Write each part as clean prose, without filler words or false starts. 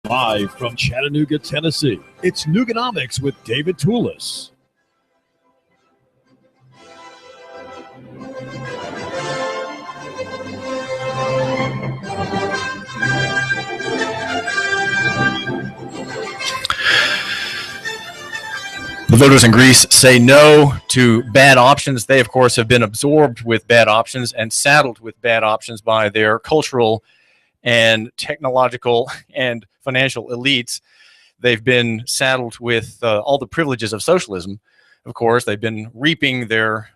Live from Chattanooga, Tennessee, it's Nuganomics with David Toulis. The voters in Greece say no to bad options. They, of course, have been absorbed with bad options and saddled with bad options by their cultural and technological and financial elites. They've been saddled with all the privileges of socialism. Of course, they've been reaping their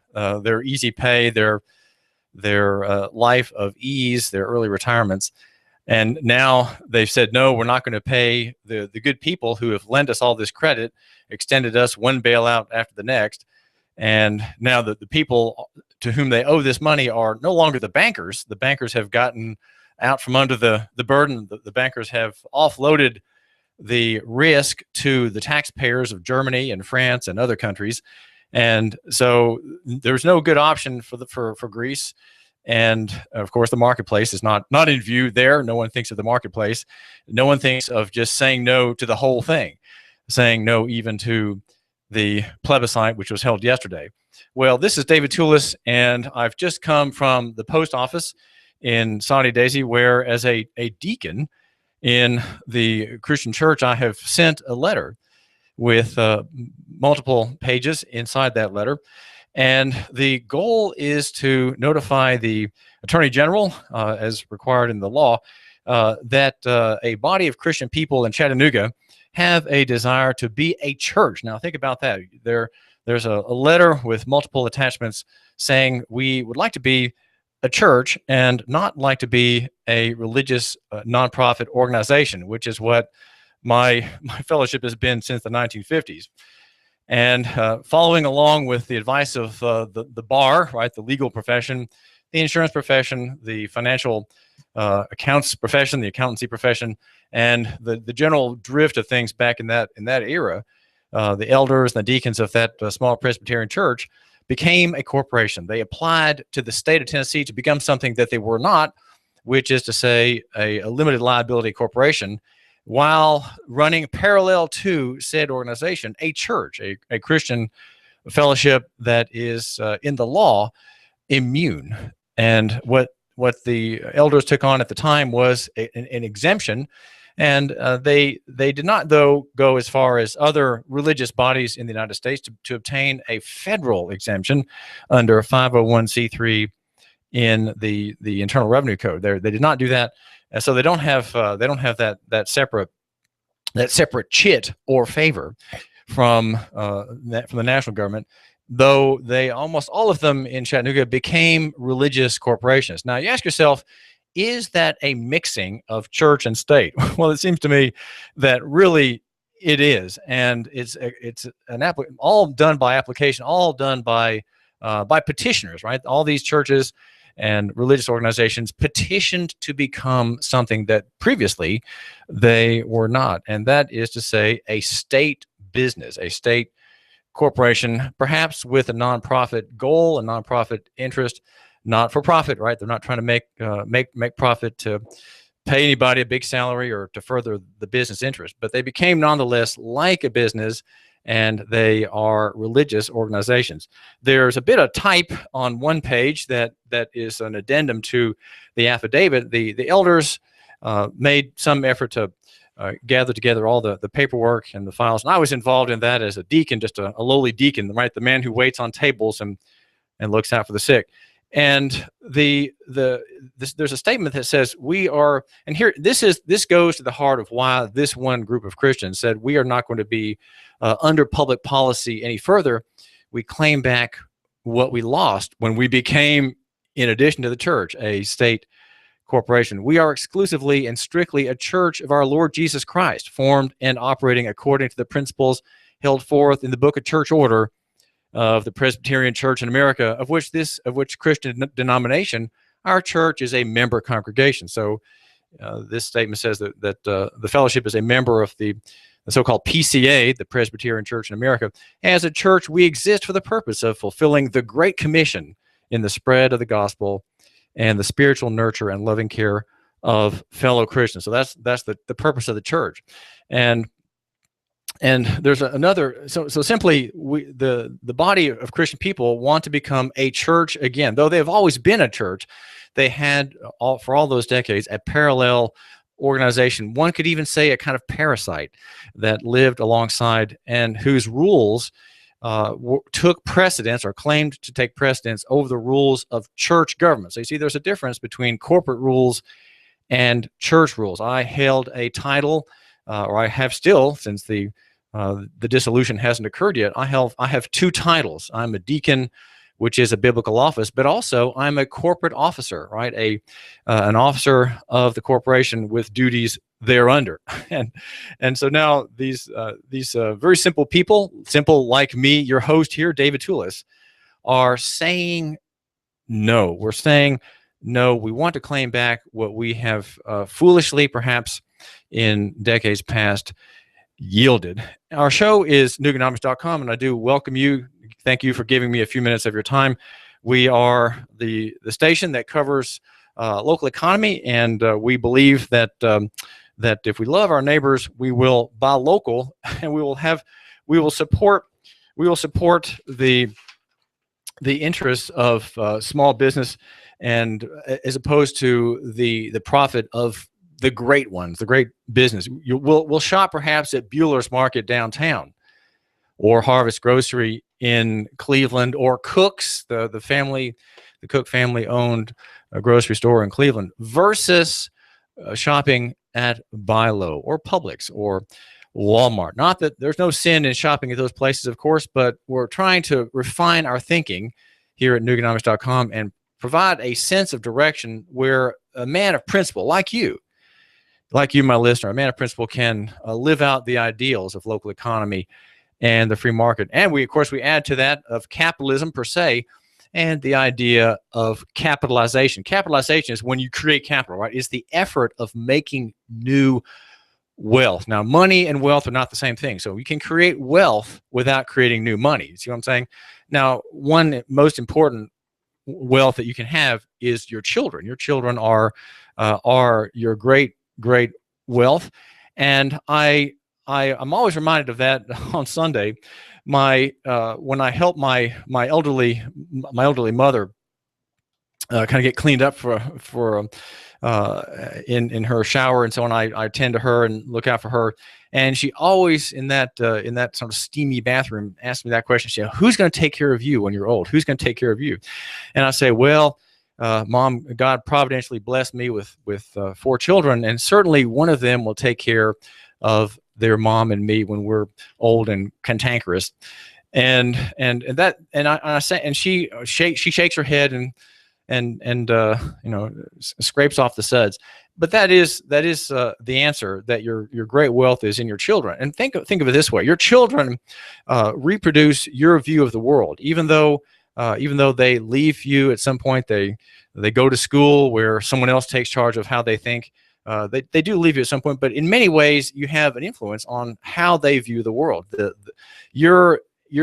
easy pay, their life of ease, their early retirements. And now they've said, no, we're not going to pay the good people who have lent us all this credit, extended us one bailout after the next. And now the people to whom they owe this money are no longer the bankers. The bankers have gotten out from under the burden. The bankers have offloaded the risk to the taxpayers of Germany and France and other countries. And so there's no good option for Greece. And of course, the marketplace is not in view there. No one thinks of the marketplace. No one thinks of just saying no to the whole thing, saying no even to the plebiscite, which was held yesterday. Well, this is David Toulis, and I've just come from the post office in Saudi Daisy, where as a deacon in the Christian church, I have sent a letter with multiple pages inside that letter. And the goal is to notify the Attorney General, as required in the law, that a body of Christian people in Chattanooga have a desire to be a church. Now, think about that. There's a letter with multiple attachments saying we would like to be a church and not like to be a religious nonprofit organization, which is what my fellowship has been since the 1950s. And following along with the advice of the bar, right, the legal profession, the insurance profession, the financial accounts profession, the accountancy profession, and the general drift of things back in that era, the elders and the deacons of that small Presbyterian church became a corporation. They applied to the state of Tennessee to become something that they were not, which is to say a limited liability corporation, while running parallel to said organization, a church, a Christian fellowship that is in the law immune. And what the elders took on at the time was an exemption, and they did not, though, go as far as other religious bodies in the United States to obtain a federal exemption under 501c3 in the Internal Revenue Code. They did not do that. And so they don't have that separate chit or favor from the national government, though they almost all of them in Chattanooga became religious corporations. Now you ask yourself, is that a mixing of church and state? Well, it seems to me that really it is, and it's all done by application, all done by petitioners, right? All these churches and religious organizations petitioned to become something that previously they were not. And that is to say a state business, a state corporation, perhaps with a nonprofit goal, a nonprofit interest, not for profit, right? They're not trying to make profit to pay anybody a big salary or to further the business interest, but they became nonetheless like a business, and they are religious organizations. There's a bit of type on one page that is an addendum to the affidavit. The elders made some effort to gather together all the paperwork and the files, and I was involved in that as a deacon, just a lowly deacon, right? The man who waits on tables and looks out for the sick. And there's a statement that says we are, and here this goes to the heart of why this one group of Christians said we are not going to be under public policy any further. We claim back what we lost when we became, in addition to the church, a state corporation. We are exclusively and strictly a church of our Lord Jesus Christ, formed and operating according to the principles held forth in the Book of Church Order of the Presbyterian Church in America, of which Christian denomination, our church is a member congregation. So this statement says that the fellowship is a member of the so-called PCA, the Presbyterian Church in America. As a church, we exist for the purpose of fulfilling the Great Commission in the spread of the gospel and the spiritual nurture and loving care of fellow Christians. So that's the purpose of the church. And there's another, so simply the body of Christian people want to become a church again. Though they've always been a church, they had for all those decades a parallel organization. One could even say a kind of parasite that lived alongside and whose rules took precedence or claimed to take precedence over the rules of church government. So you see, there's a difference between corporate rules and church rules. I held a title, or I have still, since the dissolution hasn't occurred yet. I have two titles. I'm a deacon, which is a biblical office, but also I'm a corporate officer, right? An officer of the corporation with duties thereunder. And so now these very simple people, simple like me, your host here, David Toulis, are saying no. We're saying no. We want to claim back what we have foolishly, perhaps in decades past, yielded. Our show is Nuganomics.com, and I do welcome you. Thank you for giving me a few minutes of your time. We are the station that covers local economy, and we believe that that if we love our neighbors, we will buy local, and we will support the interests of small business, and as opposed to the profit of the great ones, the great business. We'll shop perhaps at Bueller's Market downtown, or Harvest Grocery in Cleveland, or Cook's, the Cook family owned a grocery store in Cleveland, versus shopping at Buy Low or Publix or Walmart. Not that there's no sin in shopping at those places, of course, but we're trying to refine our thinking here at Nuganomics.com and provide a sense of direction where a man of principle like you, my listener, a man of principle, can live out the ideals of local economy and the free market. And we add to that of capitalism per se, and the idea of capitalization. Capitalization is when you create capital, right? It's the effort of making new wealth. Now, money and wealth are not the same thing. So you can create wealth without creating new money. See what I'm saying? Now, one most important wealth that you can have is your children. Your children are your great wealth. And I'm always reminded of that on Sunday. When I help my elderly mother kind of get cleaned up in her shower and so on, I tend to her and look out for her. And she always, in that sort of steamy bathroom, asks me that question. She said, "Who's going to take care of you when you're old? Who's going to take care of you?" And I say, "Well, Mom, God providentially blessed me with 4 children, and certainly one of them will take care of their mom and me when we're old and cantankerous." And I say, and she shakes her head and scrapes off the suds. But that is the answer, that your great wealth is in your children. And think of it this way: your children reproduce your view of the world, even though they leave you at some point. They go to school where someone else takes charge of how they think. They do leave you at some point, but in many ways you have an influence on how they view the world. Your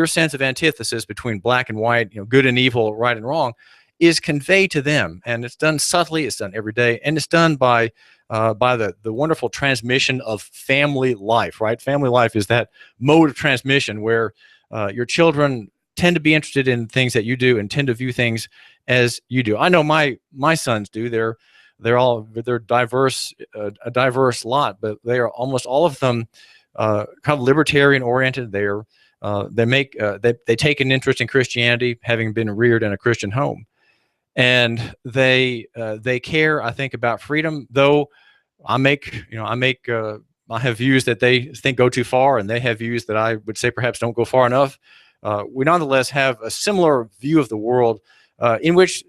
sense of antithesis between black and white, good and evil, right and wrong, is conveyed to them, and it's done subtly. It's done every day, and it's done by the wonderful transmission of family life. Right, family life is that mode of transmission where your children tend to be interested in things that you do and tend to view things as you do. I know my sons do. They're diverse, a diverse lot, but they are almost all of them kind of libertarian oriented. They take an interest in Christianity, having been reared in a Christian home, and they care, I think, about freedom. Though I have views that they think go too far, and they have views that I would say perhaps don't go far enough. We nonetheless have a similar view of the world, in which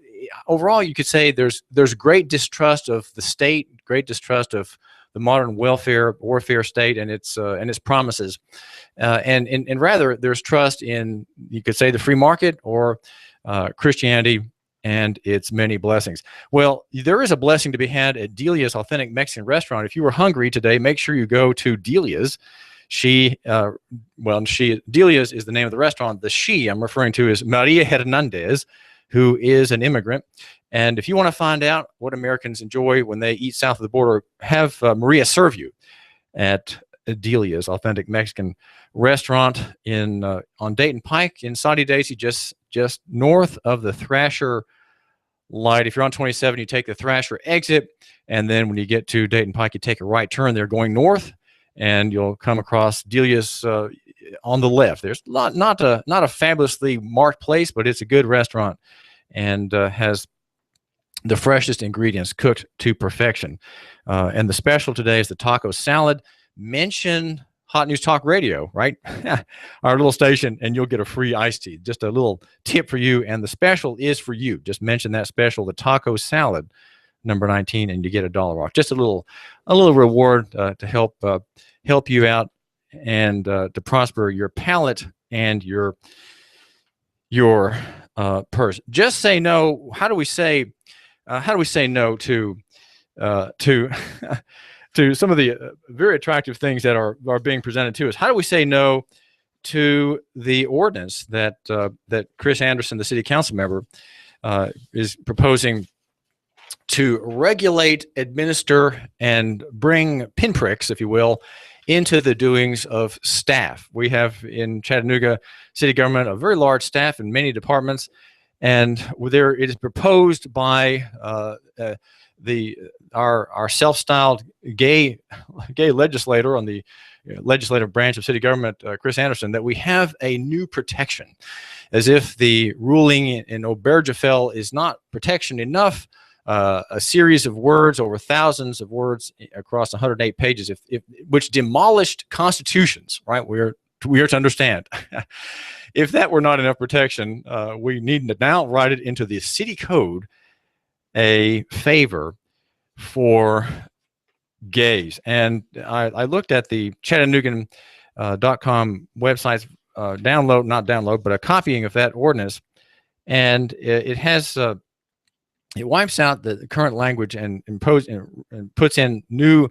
overall you could say there's great distrust of the state, great distrust of the modern warfare state and its promises, and rather there's trust in, you could say, the free market or Christianity and its many blessings. Well, there is a blessing to be had at Delia's Authentic Mexican Restaurant. If you were hungry today, make sure you go to Delia's. Delia's is the name of the restaurant. The she I'm referring to is Maria Hernandez, who is an immigrant, And if you want to find out what Americans enjoy when they eat south of the border, have Maria serve you at Delia's Authentic Mexican Restaurant in on Dayton Pike in Soddy Daisy, just north of the Thrasher light. If you're on 27, you take the Thrasher exit, and then when you get to Dayton Pike, you take a right turn there going north, and you'll come across Delia's on the left. There's not a fabulously marked place, but it's a good restaurant and has the freshest ingredients cooked to perfection. And the special today is the taco salad. Mention Hot News Talk Radio, right? Our little station, and you'll get a free iced tea. Just a little tip for you, and the special is for you. Just mention that special, the taco salad, number 19, and you get $1 off. Just a little reward to help you out and to prosper your palate and your purse. Just say no. How do we say no to to some of the very attractive things that are being presented to us? How do we say no to the ordinance that Chris Anderson, the city council member, is proposing to regulate, administer, and bring pinpricks, if you will, into the doings of staff? We have in Chattanooga city government a very large staff in many departments, and there it is proposed by our self-styled gay legislator on the legislative branch of city government, Chris Anderson, that we have a new protection, as if the ruling in Obergefell is not protection enough. A series of words, over thousands of words across 108 pages, which demolished constitutions, right? We are to understand. If that were not enough protection, we need to now write it into the city code, a favor for gays. And I looked at the Chattanoogan.com website's not download, but a copying of that ordinance, and it has it wipes out the current language and puts in new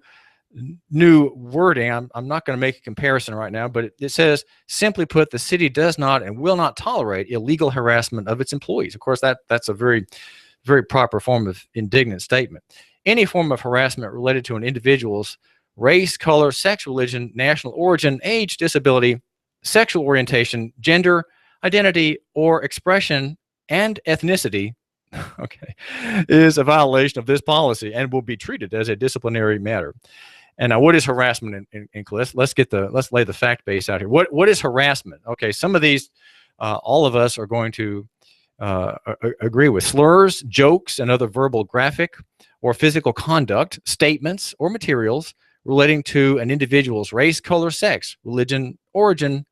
wording. I'm not going to make a comparison right now, but it says, simply put, the city does not and will not tolerate illegal harassment of its employees. Of course, that's a very, very proper form of indignant statement. Any form of harassment related to an individual's race, color, sex, religion, national origin, age, disability, sexual orientation, gender, identity, or expression, and ethnicity, okay, is a violation of this policy and will be treated as a disciplinary matter. And now, what is harassment in let's lay the fact base out here. What is harassment? Okay, some of these, all of us are going to agree with: slurs, jokes, and other verbal, graphic, or physical conduct, statements, or materials relating to an individual's race, color, sex, religion, origin,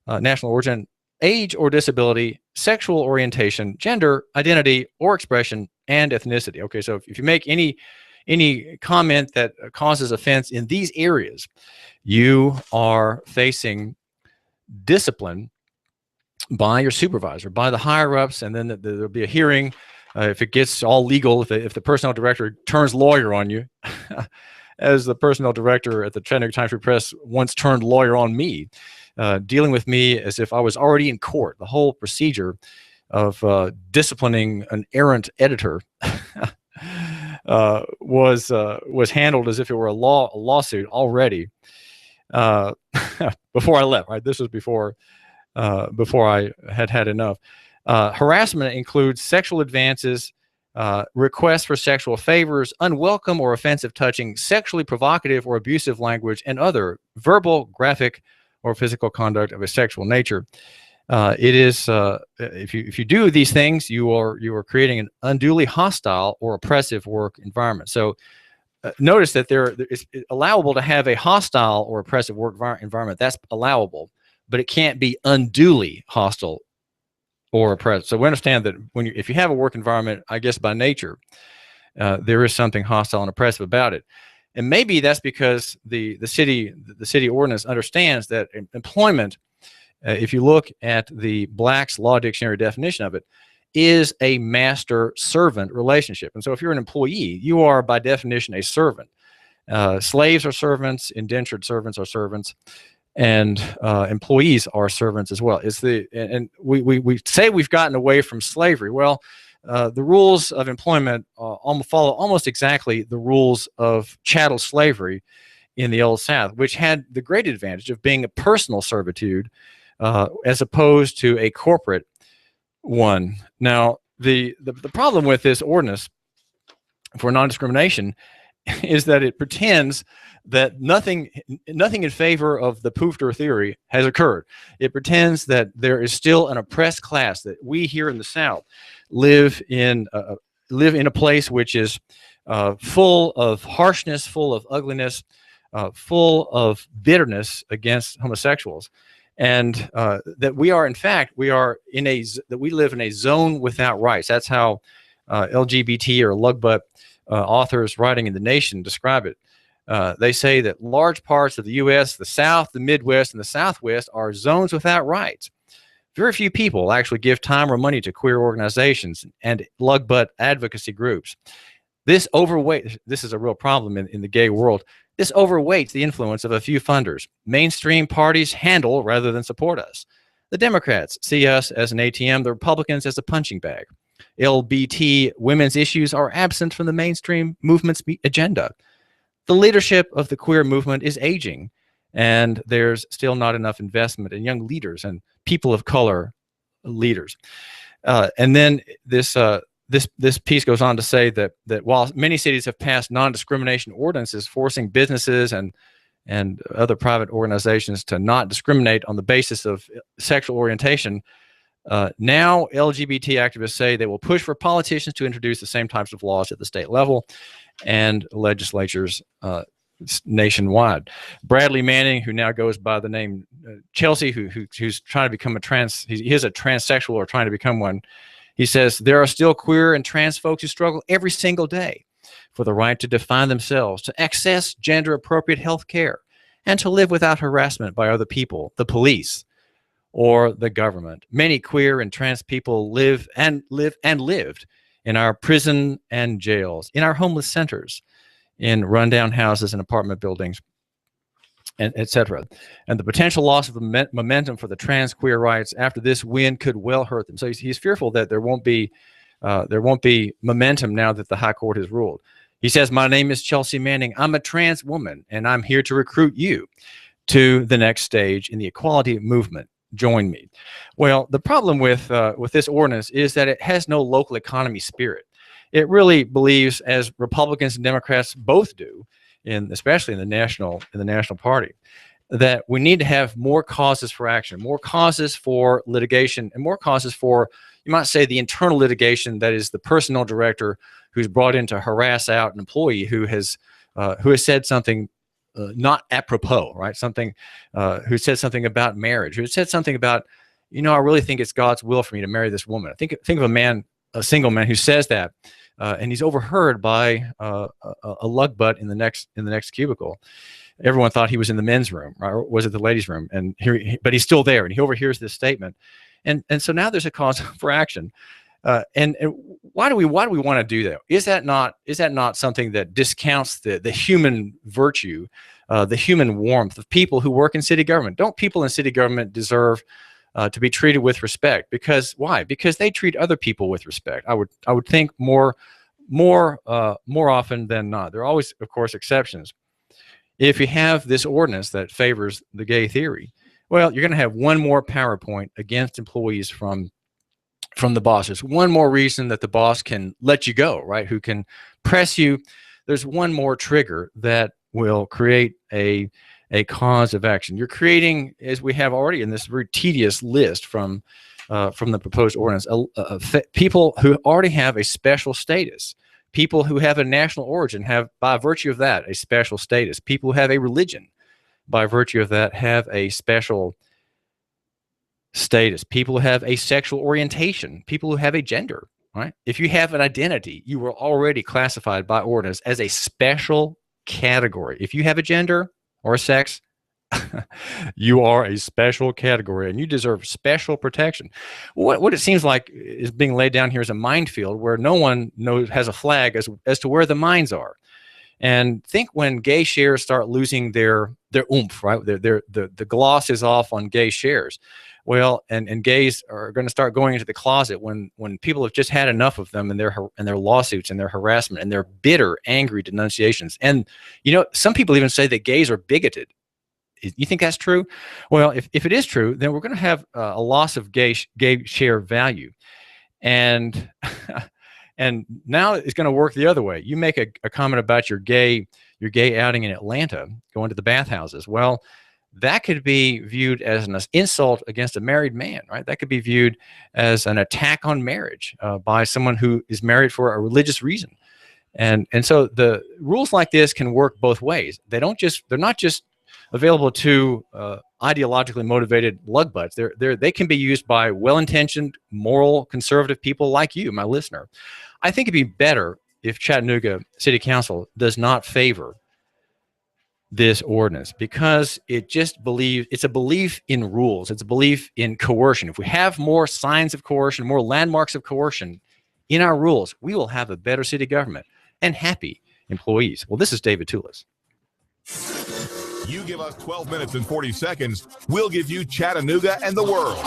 national origin, age or disability, sexual orientation, gender, identity, or expression, and ethnicity. Okay, so if you make any comment that causes offense in these areas, you are facing discipline by your supervisor, by the higher-ups, and then there'll be a hearing. If it gets all legal, if the personnel director turns lawyer on you, as the personnel director at the Chattanooga Times Free Press once turned lawyer on me, dealing with me as if I was already in court. The whole procedure of disciplining an errant editor was handled as if it were a lawsuit already before I left. Right, this was before I had enough. Harassment includes sexual advances, requests for sexual favors, unwelcome or offensive touching, sexually provocative or abusive language, and other verbal, graphic, or physical conduct of a sexual nature. It is if you do these things, you are creating an unduly hostile or oppressive work environment. So notice that it's allowable to have a hostile or oppressive work environment. That's allowable, but it can't be unduly hostile or oppressive. So we understand that if you have a work environment, I guess by nature, there is something hostile and oppressive about it. And maybe that's because the city ordinance understands that employment, if you look at the Black's Law Dictionary definition of it, is a master-servant relationship. And so if you're an employee, you are by definition a servant. Slaves are servants, indentured servants are servants, and employees are servants as well. And we say we've gotten away from slavery. Well, the rules of employment follow almost exactly the rules of chattel slavery in the Old South, which had the great advantage of being a personal servitude as opposed to a corporate one. Now, the problem with this ordinance for non-discrimination is that it pretends that nothing in favor of the Poofter theory has occurred. It pretends that there is still an oppressed class, that we here in the South live in a place which is full of harshness, full of ugliness, full of bitterness against homosexuals, and that we are, in fact, that we live in a zone without rights. That's how LGBT or Lugbutt authors writing in The Nation describe it. They say that large parts of the U.S., the South, the Midwest, and the Southwest are zones without rights. Very few people actually give time or money to queer organizations and Lugbutt advocacy groups. This is a real problem in the gay world. This overweights the influence of a few funders. Mainstream parties handle rather than support us. The Democrats see us as an ATM, the Republicans as a punching bag. LGBT women's issues are absent from the mainstream movement's agenda. The leadership of the queer movement is aging, and there's still not enough investment in young leaders and people of color leaders. And then this piece goes on to say that while many cities have passed non-discrimination ordinances forcing businesses and other private organizations to not discriminate on the basis of sexual orientation, now LGBT activists say they will push for politicians to introduce the same types of laws at the state level and legislatures nationwide. Bradley Manning, who now goes by the name Chelsea, who's trying to become he is a transsexual or trying to become one. He says, there are still queer and trans folks who struggle every single day for the right to define themselves, to access gender-appropriate health care, and to live without harassment by other people, the police, or the government. Many queer and trans people lived in our prison and jails, in our homeless centers, in rundown houses and apartment buildings, and etc. And the potential loss of the momentum for the trans queer rights after this win could well hurt them. So he's fearful that there won't be momentum now that the High Court has ruled. He says, my name is Chelsea Manning. I'm a trans woman, and I'm here to recruit you to the next stage in the equality movement. Join me. Well, the problem with this ordinance is that it has no local economy spirit. It really believes, as Republicans and Democrats both do, especially in the national party, that we need to have more causes for action, more causes for litigation, and more causes for, you might say, the internal litigation that is the personnel director who's brought in to harass out an employee who has said something not apropos, right? Who said something about marriage, who said something about, I really think it's God's will for me to marry this woman. Think of a single man who says that, and he's overheard by a Lugbutt in the next cubicle. Everyone thought he was in the men's room, right? Or was it the ladies' room? But he's still there, and he overhears this statement, and so now there's a cause for action. And why do we want to do that? Is that not something that discounts the human virtue, the human warmth of people who work in city government? Don't people in city government deserve to be treated with respect? Why? Because they treat other people with respect. I would think more often than not. There are always, of course, exceptions. If you have this ordinance that favors the gay theory, well, you're going to have one more PowerPoint against employees from the bosses. One more reason that the boss can let you go, right? Who can press you. There's one more trigger that will create a cause of action. You're creating, as we have already in this very tedious list from the proposed ordinance, people who already have a special status. People who have a national origin have, by virtue of that, a special status. People who have a religion, by virtue of that, have a special status. People who have a sexual orientation, people who have a gender, right? If you have an identity, you were already classified by ordinance as a special category. If you have a gender or a sex, you are a special category and you deserve special protection. What it seems like is being laid down here is a minefield where no one has a flag as to where the mines are. And think when gay shares start losing their oomph, right? The gloss is off on gay shares. Well, and gays are going to start going into the closet when people have just had enough of them and their lawsuits and their harassment and their bitter, angry denunciations. And some people even say that gays are bigoted. You think that's true? Well, if it is true, then we're going to have a loss of gay share value, and and now it's going to work the other way. You make a comment about your gay outing in Atlanta, going to the bathhouses. Well, that could be viewed as an insult against a married man, right? That could be viewed as an attack on marriage by someone who is married for a religious reason, and so the rules like this can work both ways. They're not just available to ideologically motivated lug butts. They can be used by well-intentioned, moral, conservative people like you, my listener. I think it'd be better if Chattanooga City Council does not favor this ordinance, because it's a belief in rules. It's a belief in coercion. If we have more signs of coercion, more landmarks of coercion in our rules, we will have a better city government and happy employees. Well, this is David Toulis. You give us 12 minutes and 40 seconds, we'll give you Chattanooga and the world.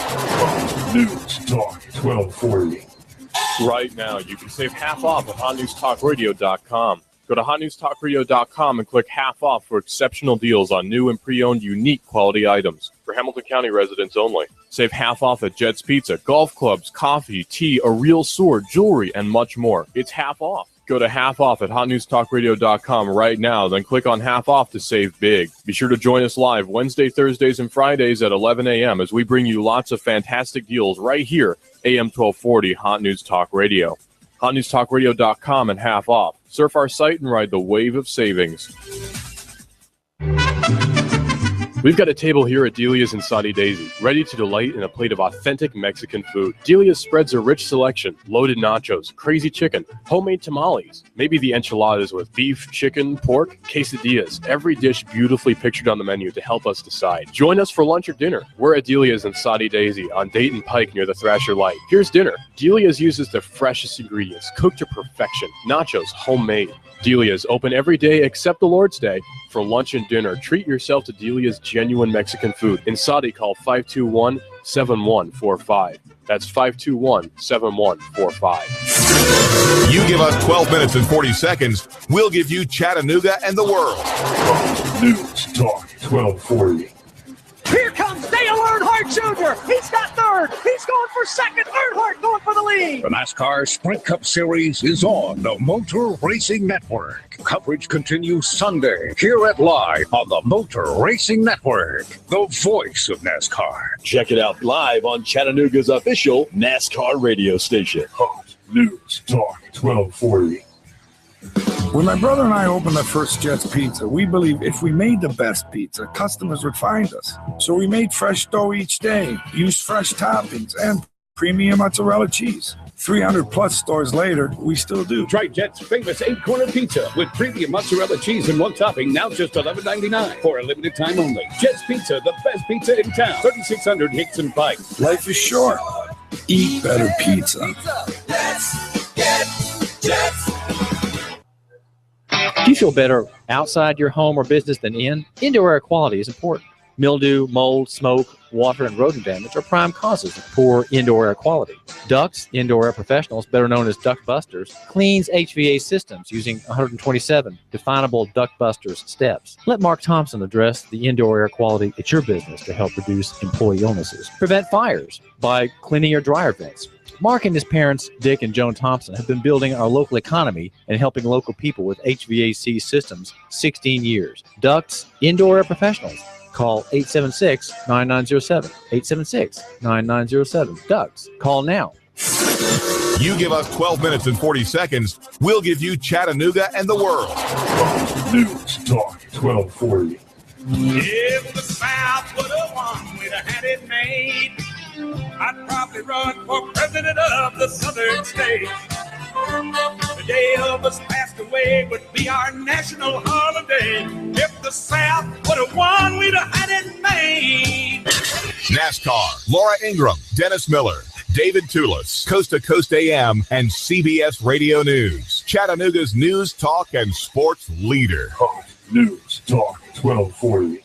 News Talk 1240. Right now, you can save half off at hotnewstalkradio.com. Go to hotnewstalkradio.com and click half off for exceptional deals on new and pre-owned unique quality items. For Hamilton County residents only. Save half off at Jet's Pizza, golf clubs, coffee, tea, a real sword, jewelry, and much more. It's half off. Go to half off at hotnewstalkradio.com right now, then click on half off to save big. Be sure to join us live Wednesday, Thursdays, and Fridays at 11 a.m. as we bring you lots of fantastic deals right here, AM 1240 Hot News Talk Radio. hotnewstalkradio.com and half off. Surf our site and ride the wave of savings. We've got a table here at Delia's in Soddy Daisy, ready to delight in a plate of authentic Mexican food. Delia's spreads a rich selection, loaded nachos, crazy chicken, homemade tamales, maybe the enchiladas with beef, chicken, pork, quesadillas. Every dish beautifully pictured on the menu to help us decide. Join us for lunch or dinner. We're at Delia's in Soddy Daisy on Dayton Pike near the Thrasher Light. Here's dinner. Delia's uses the freshest ingredients, cooked to perfection. Nachos, homemade. Delia's open every day except the Lord's Day. For lunch and dinner, treat yourself to Delia's genuine Mexican food. In Soddy, call 521-7145. That's 521-7145. You give us 12 minutes and 40 seconds, we'll give you Chattanooga and the world. News Talk 1240. Here comes Dale Earnhardt Jr. He's got third. He's going for second. Earnhardt going for the lead. The NASCAR Sprint Cup Series is on the Motor Racing Network. Coverage continues Sunday here at Live on the Motor Racing Network, the voice of NASCAR. Check it out live on Chattanooga's official NASCAR radio station. Hot News Talk 1240. When my brother and I opened the first Jet's Pizza, we believed if we made the best pizza, customers would find us. So we made fresh dough each day, used fresh toppings, and premium mozzarella cheese. 300-plus stores later, we still do. Try Jet's famous 8-corner pizza with premium mozzarella cheese and one topping, now just $11.99 for a limited time only. Jet's Pizza, the best pizza in town. 3600 Hickson Pike. Life is short. Eat better pizza. Let's get Jets. Do you feel better outside your home or business than in? Indoor air quality is important. Mildew, mold, smoke, water, and rodent damage are prime causes of poor indoor air quality. Ducts, Indoor Air Professionals, better known as Duct Busters, cleans HVAC systems using 127 definable Duct Busters steps. Let Mark Thompson address the indoor air quality at your business to help reduce employee illnesses. Prevent fires by cleaning your dryer vents. Mark and his parents, Dick and Joan Thompson, have been building our local economy and helping local people with HVAC systems 16 years. Ducts, Indoor Air Professionals. Call 876-9907. 876-9907. Ducks. Call now. You give us 12 minutes and 40 seconds, we'll give you Chattanooga and the world. News Talk 1240. If the South would have won, we'd have had it made. I'd probably run for president of the southern states. The day Elvis passed away would be our national holiday. If the South would have won, we'd have had it made. NASCAR, Laura Ingram, Dennis Miller, David Toulis, Coast to Coast AM, and CBS Radio News. Chattanooga's news, talk, and sports leader. News Talk 1240.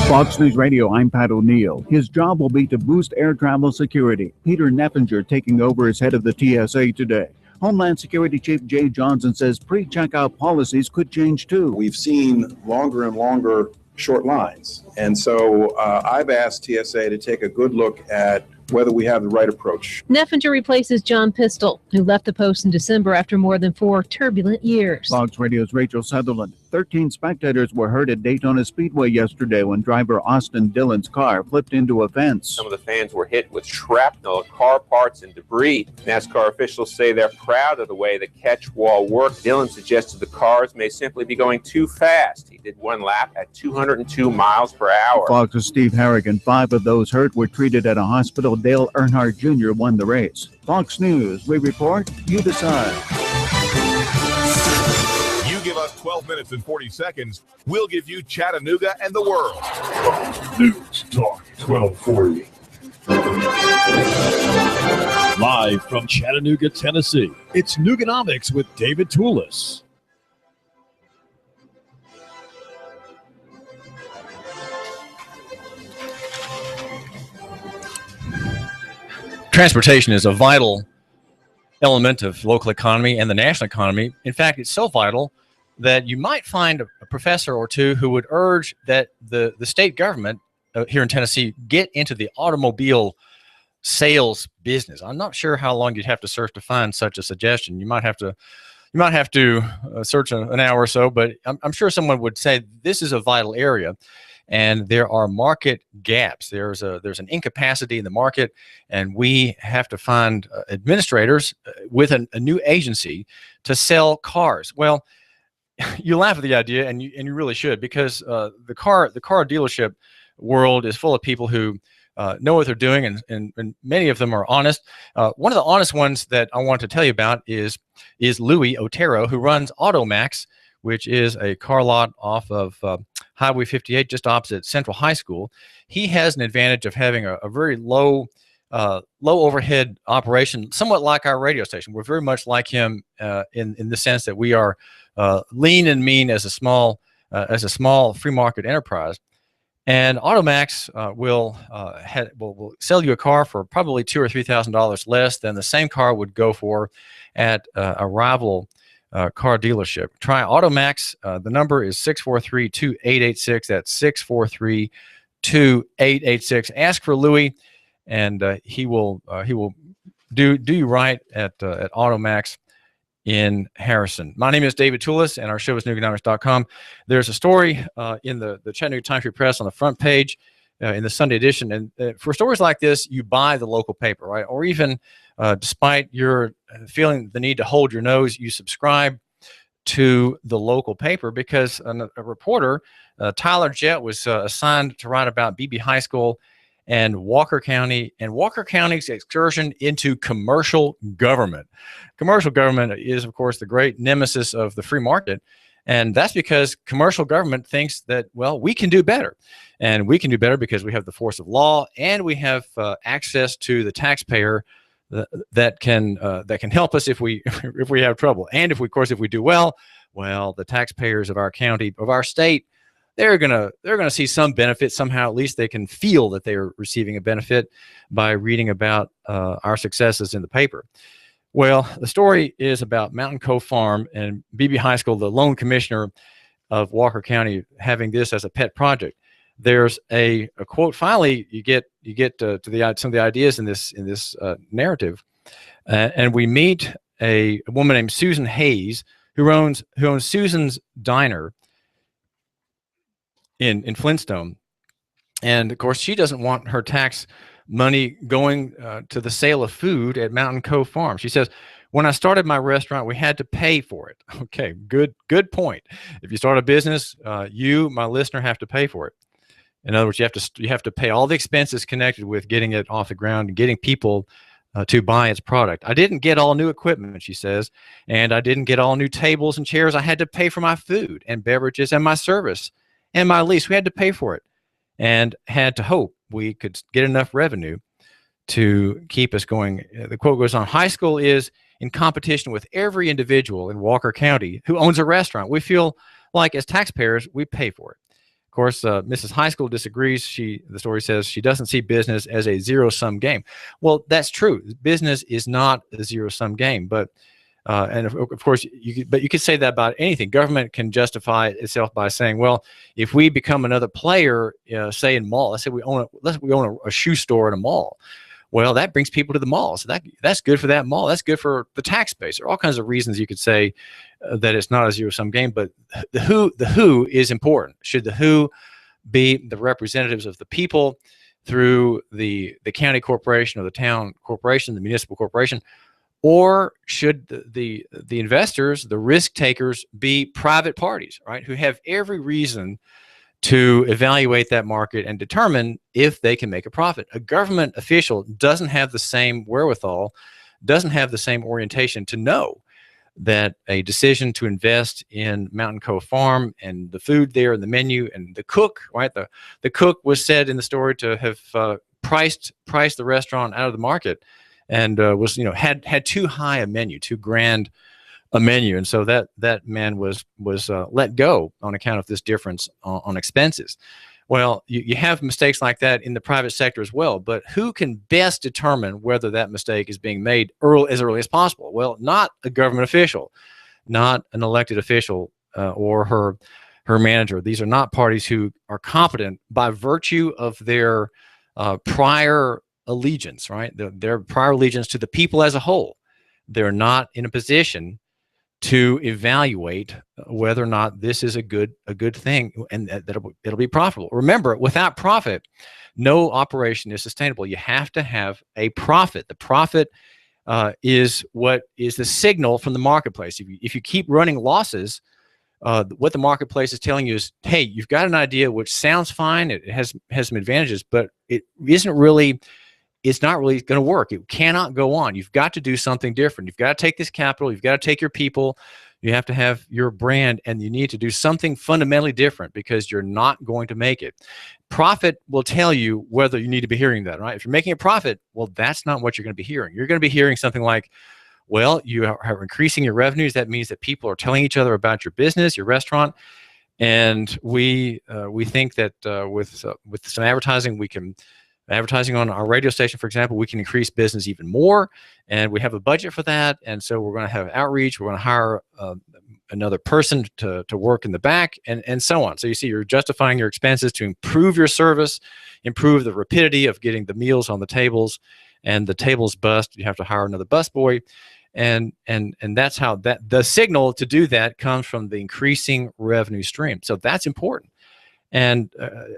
Fox News Radio, I'm Pat O'Neill. His job will be to boost air travel security. Peter Neffinger taking over as head of the TSA today. Homeland Security Chief Jay Johnson says pre-checkout policies could change too. We've seen longer and longer short lines. And so I've asked TSA to take a good look at whether we have the right approach. Neffinger replaces John Pistol, who left the post in December after more than 4 turbulent years. Fox Radio's Rachel Sutherland. 13 spectators were hurt at Daytona Speedway yesterday when driver Austin Dillon's car flipped into a fence. Some of the fans were hit with shrapnel, car parts, and debris. NASCAR officials say they're proud of the way the catch wall worked. Dillon suggested the cars may simply be going too fast. He did one lap at 202 miles per hour. Fox's Steve Harrigan. 5 of those hurt were treated at a hospital. Dale Earnhardt Jr. won the race. Fox News, we report, you decide. You give us 12 minutes and 40 seconds, we'll give you Chattanooga and the world. News Talk 1240. Live from Chattanooga, Tennessee, it's Nooganomics with David Toulis. Transportation is a vital element of local economy and the national economy. In fact, it's so vital that you might find a professor or two who would urge that the state government here in Tennessee get into the automobile sales business. I'm not sure how long you'd have to search to find such a suggestion. You might have to search an hour or so, but I'm sure someone would say this is a vital area. And there are market gaps. There's an incapacity in the market, and we have to find administrators with a new agency to sell cars. Well, you laugh at the idea, and you really should, because the car dealership world is full of people who know what they're doing, and many of them are honest. One of the honest ones that I want to tell you about is Louis Otero, who runs AutoMax, which is a car lot off of Highway 58, just opposite Central High School. He has an advantage of having a very low overhead operation, somewhat like our radio station. We're very much like him in the sense that we are lean and mean as a small free market enterprise. And AutoMax will sell you a car for probably $2,000 or $3,000 less than the same car would go for at a rival car dealership. Try AutoMax. The number is 643-2886. That's 643-2886. Ask for Louis, and he will do you right at AutoMax in Harrison. My name is David Toulis, and our show is Nooganomics.com. There's a story in the Chattanooga Times-Free Press on the front page in the Sunday edition. And for stories like this, you buy the local paper, right? Or even despite your feeling the need to hold your nose, you subscribe to the local paper, because a reporter, Tyler Jett, was assigned to write about Beebe High School and Walker County, and Walker County's excursion into commercial government. Commercial government is, of course, the great nemesis of the free market. And that's because commercial government thinks that, well, we can do better. And we can do better because we have the force of law, and we have access to the taxpayer that can help us if we have trouble. And if we do well, the taxpayers of our county, of our state, they're gonna see some benefit somehow. At least they can feel that they are receiving a benefit by reading about our successes in the paper. Well, the story is about Mountain Cove Farm and Beebe High School, the lone commissioner of Walker County, having this as a pet project. There's a quote. Finally, you get to some of the ideas in this narrative, and we meet a woman named Susan Hayes, who owns Susan's Diner in Flintstone. And of course, she doesn't want her tax money going to the sale of food at Mountain Cove Farm. She says, when I started my restaurant, we had to pay for it. Okay, good point. If you start a business, you, my listener, have to pay for it. In other words, you have to pay all the expenses connected with getting it off the ground and getting people to buy its product. I didn't get all new equipment, she says, and I didn't get all new tables and chairs. I had to pay for my food and beverages and my service and my lease. We had to pay for it, and had to hope we could get enough revenue to keep us going. The quote goes on, high school is in competition with every individual in Walker County who owns a restaurant. We feel like as taxpayers, we pay for it. Of course, Mrs. High School disagrees. The story says she doesn't see business as a zero-sum game. Well, that's true. Business is not a zero-sum game, but and of course, you could say that about anything. Government can justify itself by saying, well, if we become another player, say in mall, let's say we own a shoe store in a mall. Well, that brings people to the mall. So that's good for that mall. That's good for the tax base. There are all kinds of reasons you could say that it's not a zero-sum game, but the who is important. Should the who be the representatives of the people through the county corporation or the town corporation, the municipal corporation, or should the investors, the risk takers, be private parties, right, who have every reason to evaluate that market and determine if they can make a profit? A government official doesn't have the same wherewithal, doesn't have the same orientation to know that a decision to invest in Mountain Cove Farm and the food there and the menu and the cook, right? The cook was said in the story to have priced the restaurant out of the market and was, had too high a menu, too grand a menu, and so that man was let go on account of this difference on expenses. Well, you have mistakes like that in the private sector as well, but who can best determine whether that mistake is being made as early as possible? Well, not a government official, not an elected official or her manager. These are not parties who are competent by virtue of their prior allegiance, right? Their prior allegiance to the people as a whole. They're not in a position to evaluate whether or not this is a good thing and that it'll be profitable. Remember, without profit, no operation is sustainable. You have to have a profit. The profit is what is the signal from the marketplace. If you keep running losses, what the marketplace is telling you is, hey, you've got an idea which sounds fine. It has some advantages, but it's not really going to work. It cannot go on. You've got to do something different. You've got to take this capital. You've got to take your people. You have to have your brand, and you need to do something fundamentally different because you're not going to make it. Profit will tell you whether you need to be hearing that, right? If you're making a profit, well, that's not what you're going to be hearing. You're going to be hearing something like, well, you are increasing your revenues. That means that people are telling each other about your business, your restaurant, and we think that with some advertising, advertising on our radio station, for example, we can increase business even more, and we have a budget for that. And so we're going to have outreach. We're going to hire another person to work in the back, and so on. So you see, you're justifying your expenses to improve your service, improve the rapidity of getting the meals on the tables, and the tables bust. You have to hire another busboy, and that's how the signal to do that comes from the increasing revenue stream. So that's important. And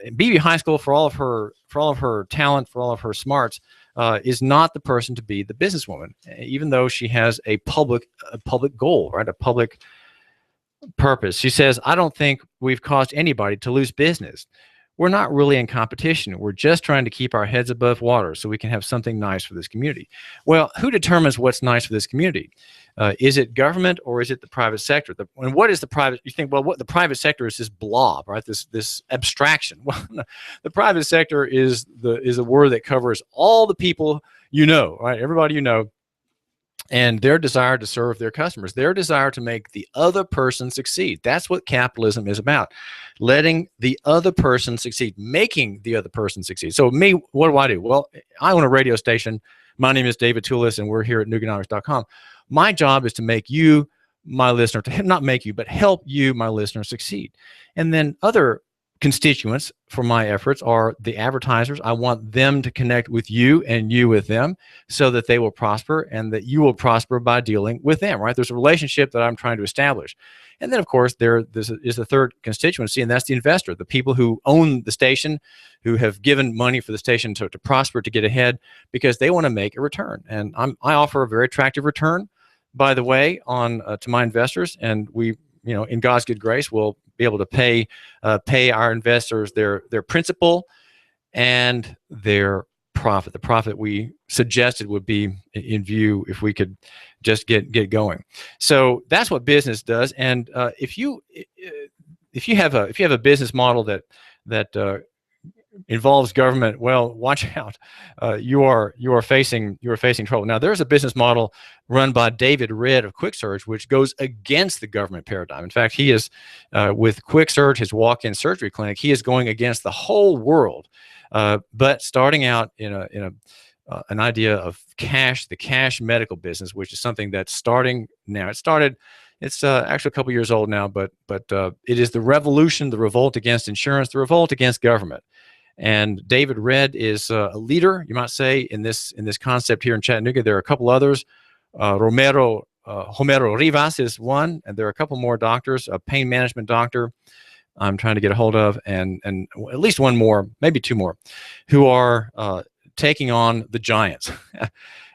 BB High School, for all of her talent, for all of her smarts, is not the person to be the businesswoman, even though she has a public goal, right? A public purpose. She says, I don't think we've caused anybody to lose business. We're not really in competition. We're just trying to keep our heads above water so we can have something nice for this community. Well, who determines what's nice for this community? Is it government or is it the private sector? And what is the private? You think, well, what the private sector is this blob, right? This abstraction. Well, the private sector is a word that covers all the people you know, right? Everybody you know, and their desire to serve their customers, their desire to make the other person succeed. That's what capitalism is about. Letting the other person succeed, making the other person succeed. So me, what do? Well, I own a radio station. My name is David Toulis, and we're here at Nuganomics.com. My job is to make you, my listener, to not make you, but help you, my listener, succeed. And then other constituents for my efforts are the advertisers. I want them to connect with you and you with them so that they will prosper and that you will prosper by dealing with them, right? There's a relationship that I'm trying to establish. And then, of course, this is the third constituency, and that's the investor, the people who own the station, who have given money for the station to prosper, to get ahead, because they want to make a return. And I offer a very attractive return, by the way, to my investors, and we, in God's good grace, will be able to pay our investors their principal and their profit. The profit we suggested would be in view if we could just get going. So that's what business does. And if you have a business model that involves government, well, watch out. You are facing trouble. Now, there's a business model run by David Redd of QuickSurge, which goes against the government paradigm. In fact, he is with QuickSurge, his walk-in surgery clinic. He is going against the whole world, but starting out in an idea of the cash medical business, which is something that's starting now. It's actually a couple years old now, but it is the revolution, the revolt against insurance, the revolt against government. And David Redd is a leader, you might say, in this concept here in Chattanooga. There are a couple others. Homero Rivas is one, and there are a couple more doctors. A pain management doctor I'm trying to get a hold of, and at least one more, maybe two more, who are taking on the giants.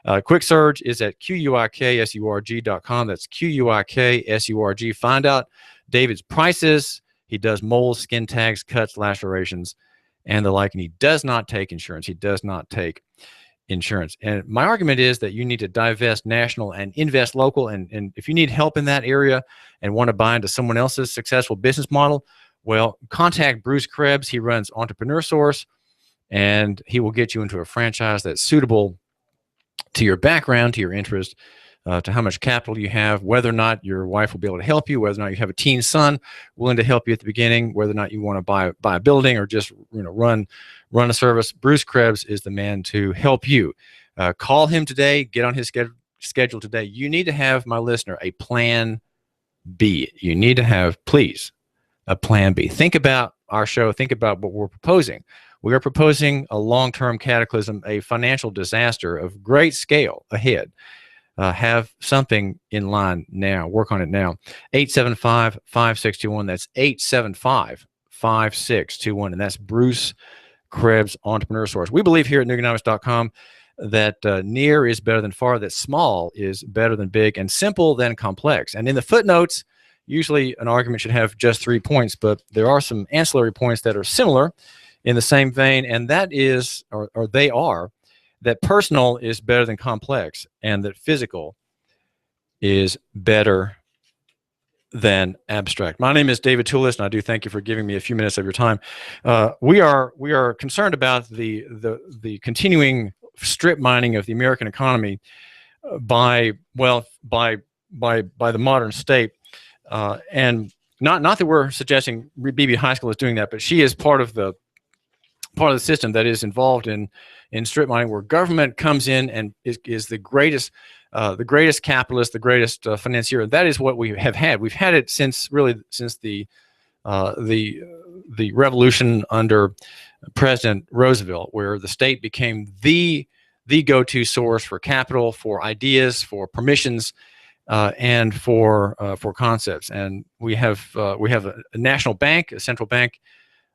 QuickSurge is at QUIKSURG.com. That's QUIKSURG. Find out David's prices. He does moles, skin tags, cuts, lacerations, and the like. And he does not take insurance. He does not take insurance. And my argument is that you need to divest national and invest local. And if you need help in that area and want to buy into someone else's successful business model, well, contact Bruce Krebs. He runs Entrepreneur Source, and he will get you into a franchise that's suitable to your background, to your interest, to how much capital you have, whether or not your wife will be able to help you, whether or not you have a teen son willing to help you at the beginning, whether or not you want to buy a building or just run a service. Bruce Krebs is the man to help you. Call him today. Get on his schedule today. You need to have, my listener, a plan B. You need to have, please, a plan B. Think about our show. Think about what we're proposing. We are proposing a long-term cataclysm, a financial disaster of great scale ahead. Have something in line now. Work on it now. 875-5621. That's 875-5621. And that's Bruce Krebs, Entrepreneur Source. We believe here at Nuganomics.com that near is better than far, that small is better than big, and simple than complex. And in the footnotes, usually an argument should have just 3 points, but there are some ancillary points that are similar in the same vein, and that is, or they are, that personal is better than complex, and that physical is better than abstract. My name is David Toulis, and I do thank you for giving me a few minutes of your time. We are concerned about the continuing strip mining of the American economy by the modern state, and not that we're suggesting BB High School is doing that, but she is part of the system that is involved in strip mining, where government comes in and is the greatest capitalist, the greatest financier. That is what we have had. We've had it since the revolution under President Roosevelt, where the state became the go-to source for capital, for ideas, for permissions, and for concepts. And we have a national bank, a central bank,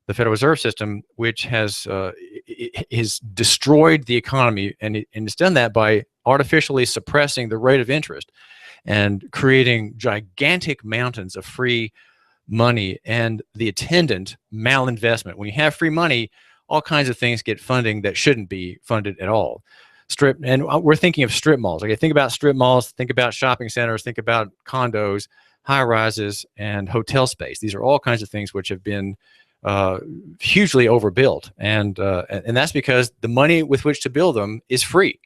the Federal Reserve System, which has destroyed the economy, and it's done that by artificially suppressing the rate of interest and creating gigantic mountains of free money and the attendant malinvestment. When you have free money, all kinds of things get funding that shouldn't be funded at all. And we're thinking of strip malls. Okay, think about strip malls, think about shopping centers, think about condos, high rises, and hotel space. These are all kinds of things which have been hugely overbuilt, and that's because the money with which to build them is free,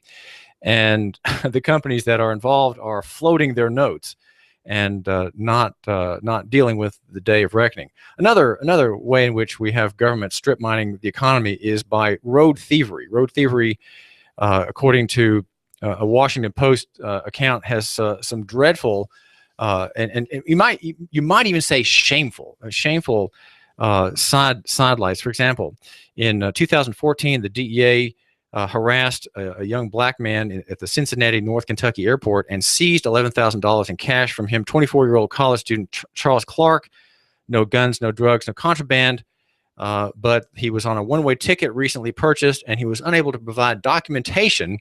and the companies that are involved are floating their notes and not dealing with the day of reckoning. Another way in which we have government strip mining the economy is by road thievery. Road thievery, according to a Washington Post account, has some dreadful and you might even say shameful sidelights. For example, in 2014, the DEA harassed a young black man at the Cincinnati, North Kentucky airport and seized $11,000 in cash from him. 24-year-old college student Charles Clark. No guns, no drugs, no contraband, but he was on a one-way ticket recently purchased, and he was unable to provide documentation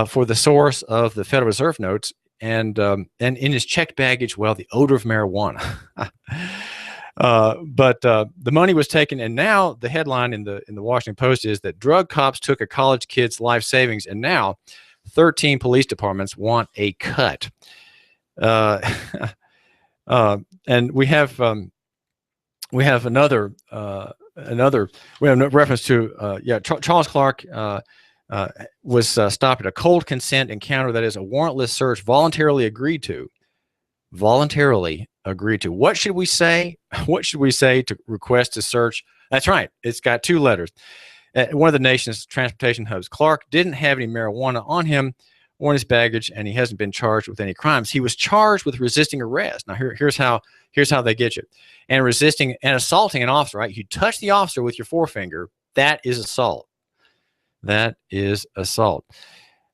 for the source of the Federal Reserve notes, and in his checked baggage, well, the odor of marijuana. But the money was taken, and now the headline in the Washington Post is that drug cops took a college kid's life savings, and now 13 police departments want a cut. And we have another we have no reference to Charles Clark was stopped at a cold consent encounter, that is a warrantless search, voluntarily agreed to. What should we say? What should we say to request a search? That's right. It's got 2 letters. At one of the nation's transportation hubs, Clark didn't have any marijuana on him or in his baggage, and he hasn't been charged with any crimes. He was charged with resisting arrest. Now, here's how they get you. And resisting and assaulting an officer, right? You touch the officer with your forefinger, that is assault. That is assault.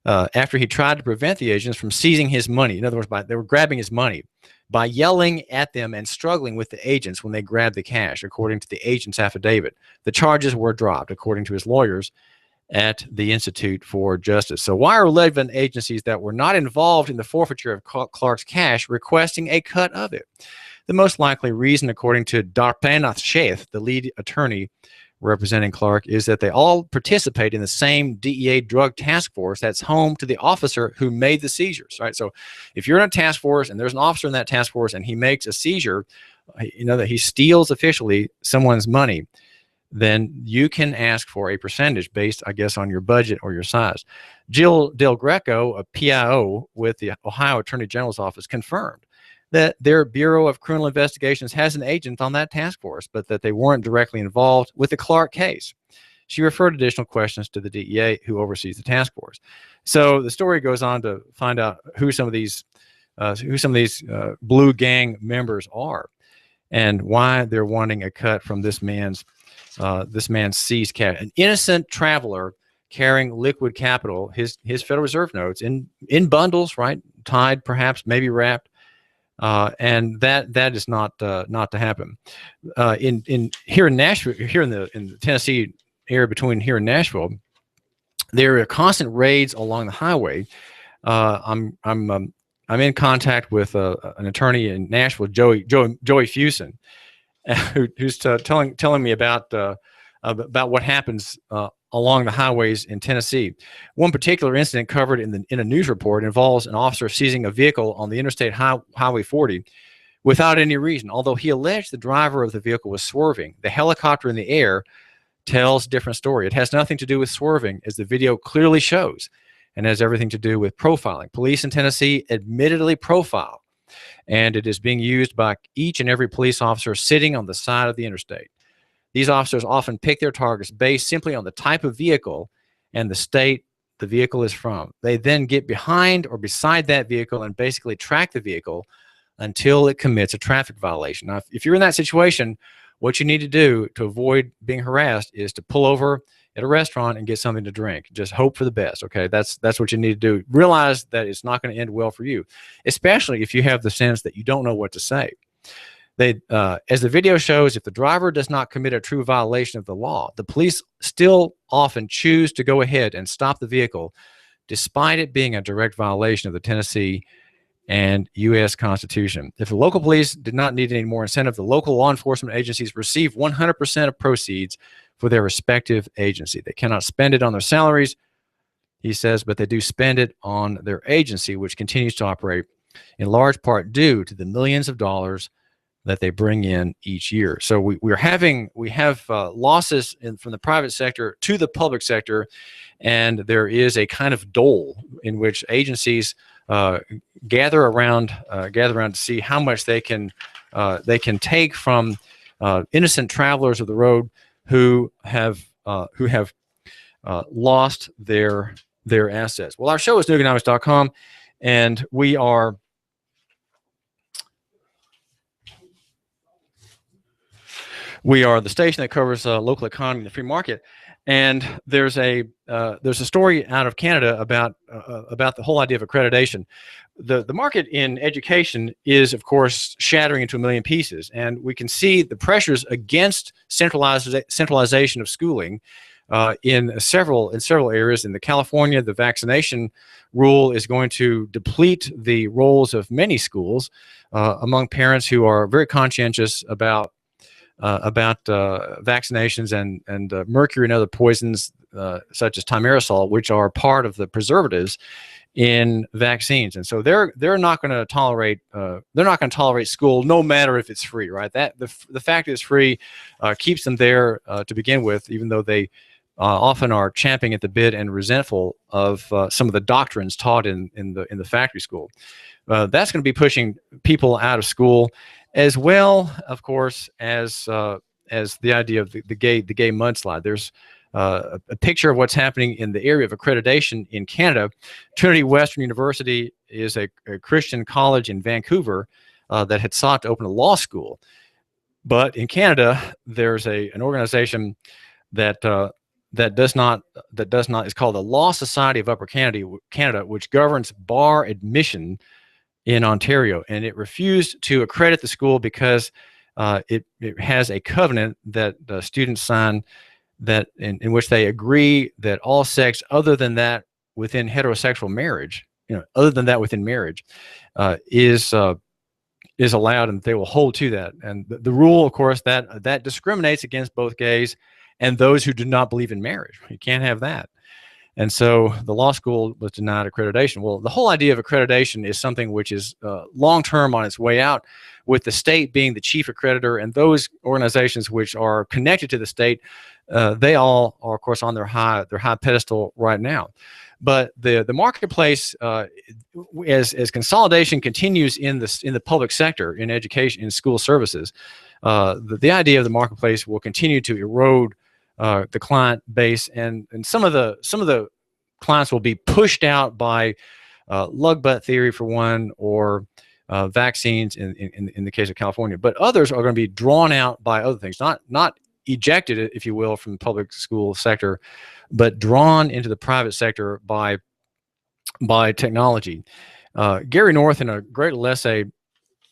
After he tried to prevent the agents from seizing his money. In other words, they were grabbing his money by yelling at them and struggling with the agents when they grabbed the cash, according to the agent's affidavit. The charges were dropped, according to his lawyers at the Institute for Justice. So why are 11 agencies that were not involved in the forfeiture of Clark's cash requesting a cut of it? The most likely reason, according to Darpanath Sheth, the lead attorney representing Clark, is that they all participate in the same DEA drug task force that's home to the officer who made the seizures, right? So if you're in a task force and there's an officer in that task force and he makes a seizure, that he steals officially someone's money, then you can ask for a percentage based, I guess, on your budget or your size. Jill Del Greco, a PIO with the Ohio Attorney General's office, confirmed that their Bureau of Criminal Investigations has an agent on that task force, but that they weren't directly involved with the Clark case. She referred additional questions to the DEA, who oversees the task force. So the story goes on to find out who some of these blue gang members are, and why they're wanting a cut from this man's seized cash. An innocent traveler carrying liquid capital, his Federal Reserve notes in bundles, right, tied, perhaps, maybe wrapped. And that is not to happen. Here in Nashville, here in the Tennessee area between here and Nashville, there are constant raids along the highway. I'm in contact with an attorney in Nashville, Joey Fusen, who's telling me about what happens along the highways in Tennessee. One particular incident covered in a news report involves an officer seizing a vehicle on the Interstate Highway 40 without any reason. Although he alleged the driver of the vehicle was swerving, the helicopter in the air tells a different story. It has nothing to do with swerving, as the video clearly shows, and has everything to do with profiling. Police in Tennessee admittedly profile, and it is being used by each and every police officer sitting on the side of the interstate. These officers often pick their targets based simply on the type of vehicle and the state the vehicle is from. They then get behind or beside that vehicle and basically track the vehicle until it commits a traffic violation. Now, if you're in that situation, what you need to do to avoid being harassed is to pull over at a restaurant and get something to drink. Just hope for the best, okay? That's what you need to do. Realize that it's not going to end well for you, especially if you have the sense that you don't know what to say. As the video shows, if the driver does not commit a true violation of the law, the police still often choose to go ahead and stop the vehicle, despite it being a direct violation of the Tennessee and U.S. Constitution. If the local police did not need any more incentive, the local law enforcement agencies receive 100% of proceeds for their respective agency. They cannot spend it on their salaries, he says, but they do spend it on their agency, which continues to operate in large part due to the millions of dollars that they bring in each year. So we have losses from the private sector to the public sector, and there is a kind of dole in which agencies gather around to see how much they can take from innocent travelers of the road who have lost their assets. Well, our show is Nuganomics.com, and we are the station that covers local economy and the free market. And there's a story out of Canada about the whole idea of accreditation. The market in education is, of course, shattering into a million pieces, and we can see the pressures against centralization of schooling in several areas. In California, the vaccination rule is going to deplete the roles of many schools among parents who are very conscientious about vaccinations and mercury and other poisons such as thimerosal, which are part of the preservatives in vaccines, and so they're not going to tolerate school no matter if it's free, right? That the fact it's free keeps them there to begin with, even though they often are champing at the bit and resentful of some of the doctrines taught in the factory school. That's going to be pushing people out of school, as well, of course, as the idea of the gay mudslide. There's a picture of what's happening in the area of accreditation in Canada. Trinity Western University is a Christian college in Vancouver that had sought to open a law school, but in Canada there's an organization that does not is called the Law Society of Upper Canada, which governs bar admission in Ontario, and it refused to accredit the school because it has a covenant that students sign that in which they agree that all sex other than that within heterosexual marriage, other than that within marriage, is allowed, and they will hold to that. And the rule, of course, that discriminates against both gays and those who do not believe in marriage. You can't have that. And so the law school was denied accreditation. Well, the whole idea of accreditation is something which is long-term on its way out, with the state being the chief accreditor, and those organizations which are connected to the state, they all are, of course, on their high pedestal right now. But the marketplace, as consolidation continues in the public sector, in education, in school services, the idea of the marketplace will continue to erode the client base, and some of the clients will be pushed out by lug butt theory for one, or vaccines in the case of California. But others are going to be drawn out by other things, not ejected, if you will, from the public school sector, but drawn into the private sector by technology. Gary North, in a great little essay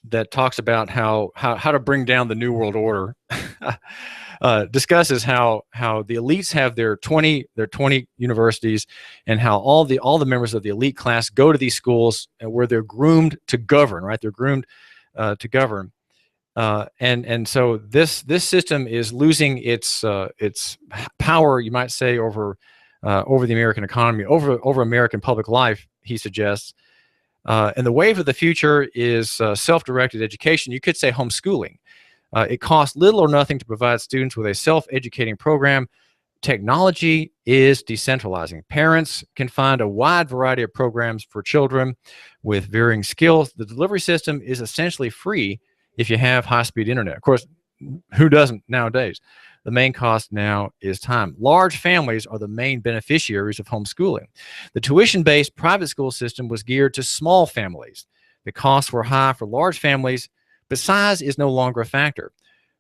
that talks about how to bring down the New World Order, discusses how the elites have their 20 universities, and how all the members of the elite class go to these schools where they're groomed to govern, right? They're groomed to govern. And so this system is losing its power, you might say, over the American economy, over American public life, he suggests. And the wave of the future is self-directed education. You could say homeschooling. It costs little or nothing to provide students with a self-educating program. Technology is decentralizing. Parents can find a wide variety of programs for children with varying skills. The delivery system is essentially free if you have high-speed internet. Of course, who doesn't nowadays? The main cost now is time. Large families are the main beneficiaries of homeschooling. The tuition-based private school system was geared to small families. The costs were high for large families, but size is no longer a factor.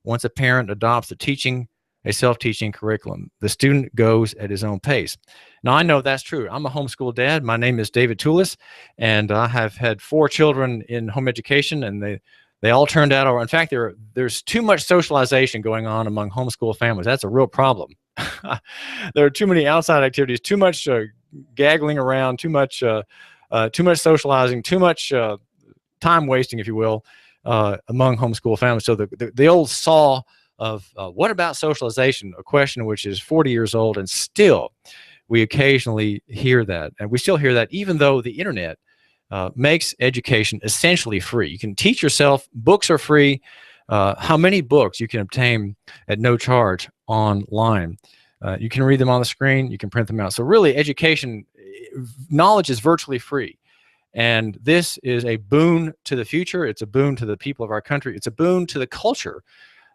Once a parent adopts a self-teaching curriculum, the student goes at his own pace. Now, I know that's true. I'm a homeschool dad. My name is David Toulis, and I have had 4 children in home education, and they all turned out, or in fact, there's too much socialization going on among homeschool families. That's a real problem. There are too many outside activities, too much gaggling around, too much socializing, too much time wasting, if you will, among homeschool families. So the old saw of what about socialization, a question which is 40 years old, and still we occasionally hear that, and we still hear that even though the internet makes education essentially free. You can teach yourself. Books are free. How many books you can obtain at no charge online. You can read them on the screen. You can print them out. So really, education, knowledge is virtually free. And this is a boon to the future. It's a boon to the people of our country. It's a boon to the culture,